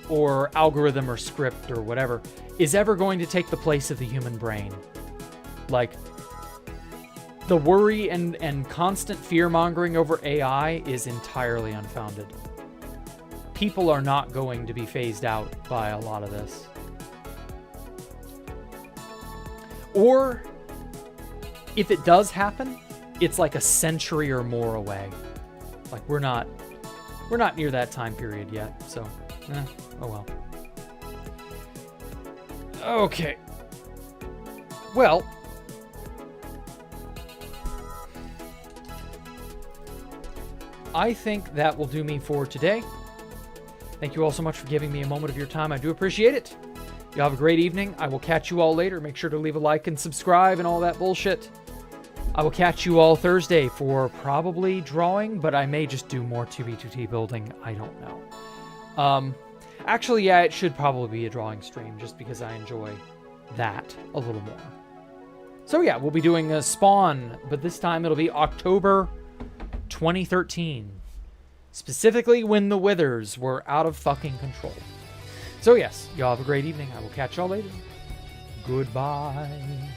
or algorithm or script or whatever is ever going to take the place of the human brain. Like, the worry and constant fear-mongering over AI is entirely unfounded. People are not going to be phased out by a lot of this. Or, if it does happen, it's like a century or more away. Like, we're not near that time period yet, so, oh well. Okay. Well, I think that will do me for today. Thank you all so much for giving me a moment of your time. I do appreciate it. You have a great evening. I will catch you all later. Make sure to leave a like and subscribe and all that bullshit. I will catch you all Thursday for probably drawing, but I may just do more 2v2t building. I don't know. Actually, yeah, it should probably be a drawing stream just because I enjoy that a little more. So yeah, we'll be doing a Spawn, but this time it'll be October 2013. Specifically when the Withers were out of fucking control. So yes, y'all have a great evening. I will catch y'all later. Goodbye.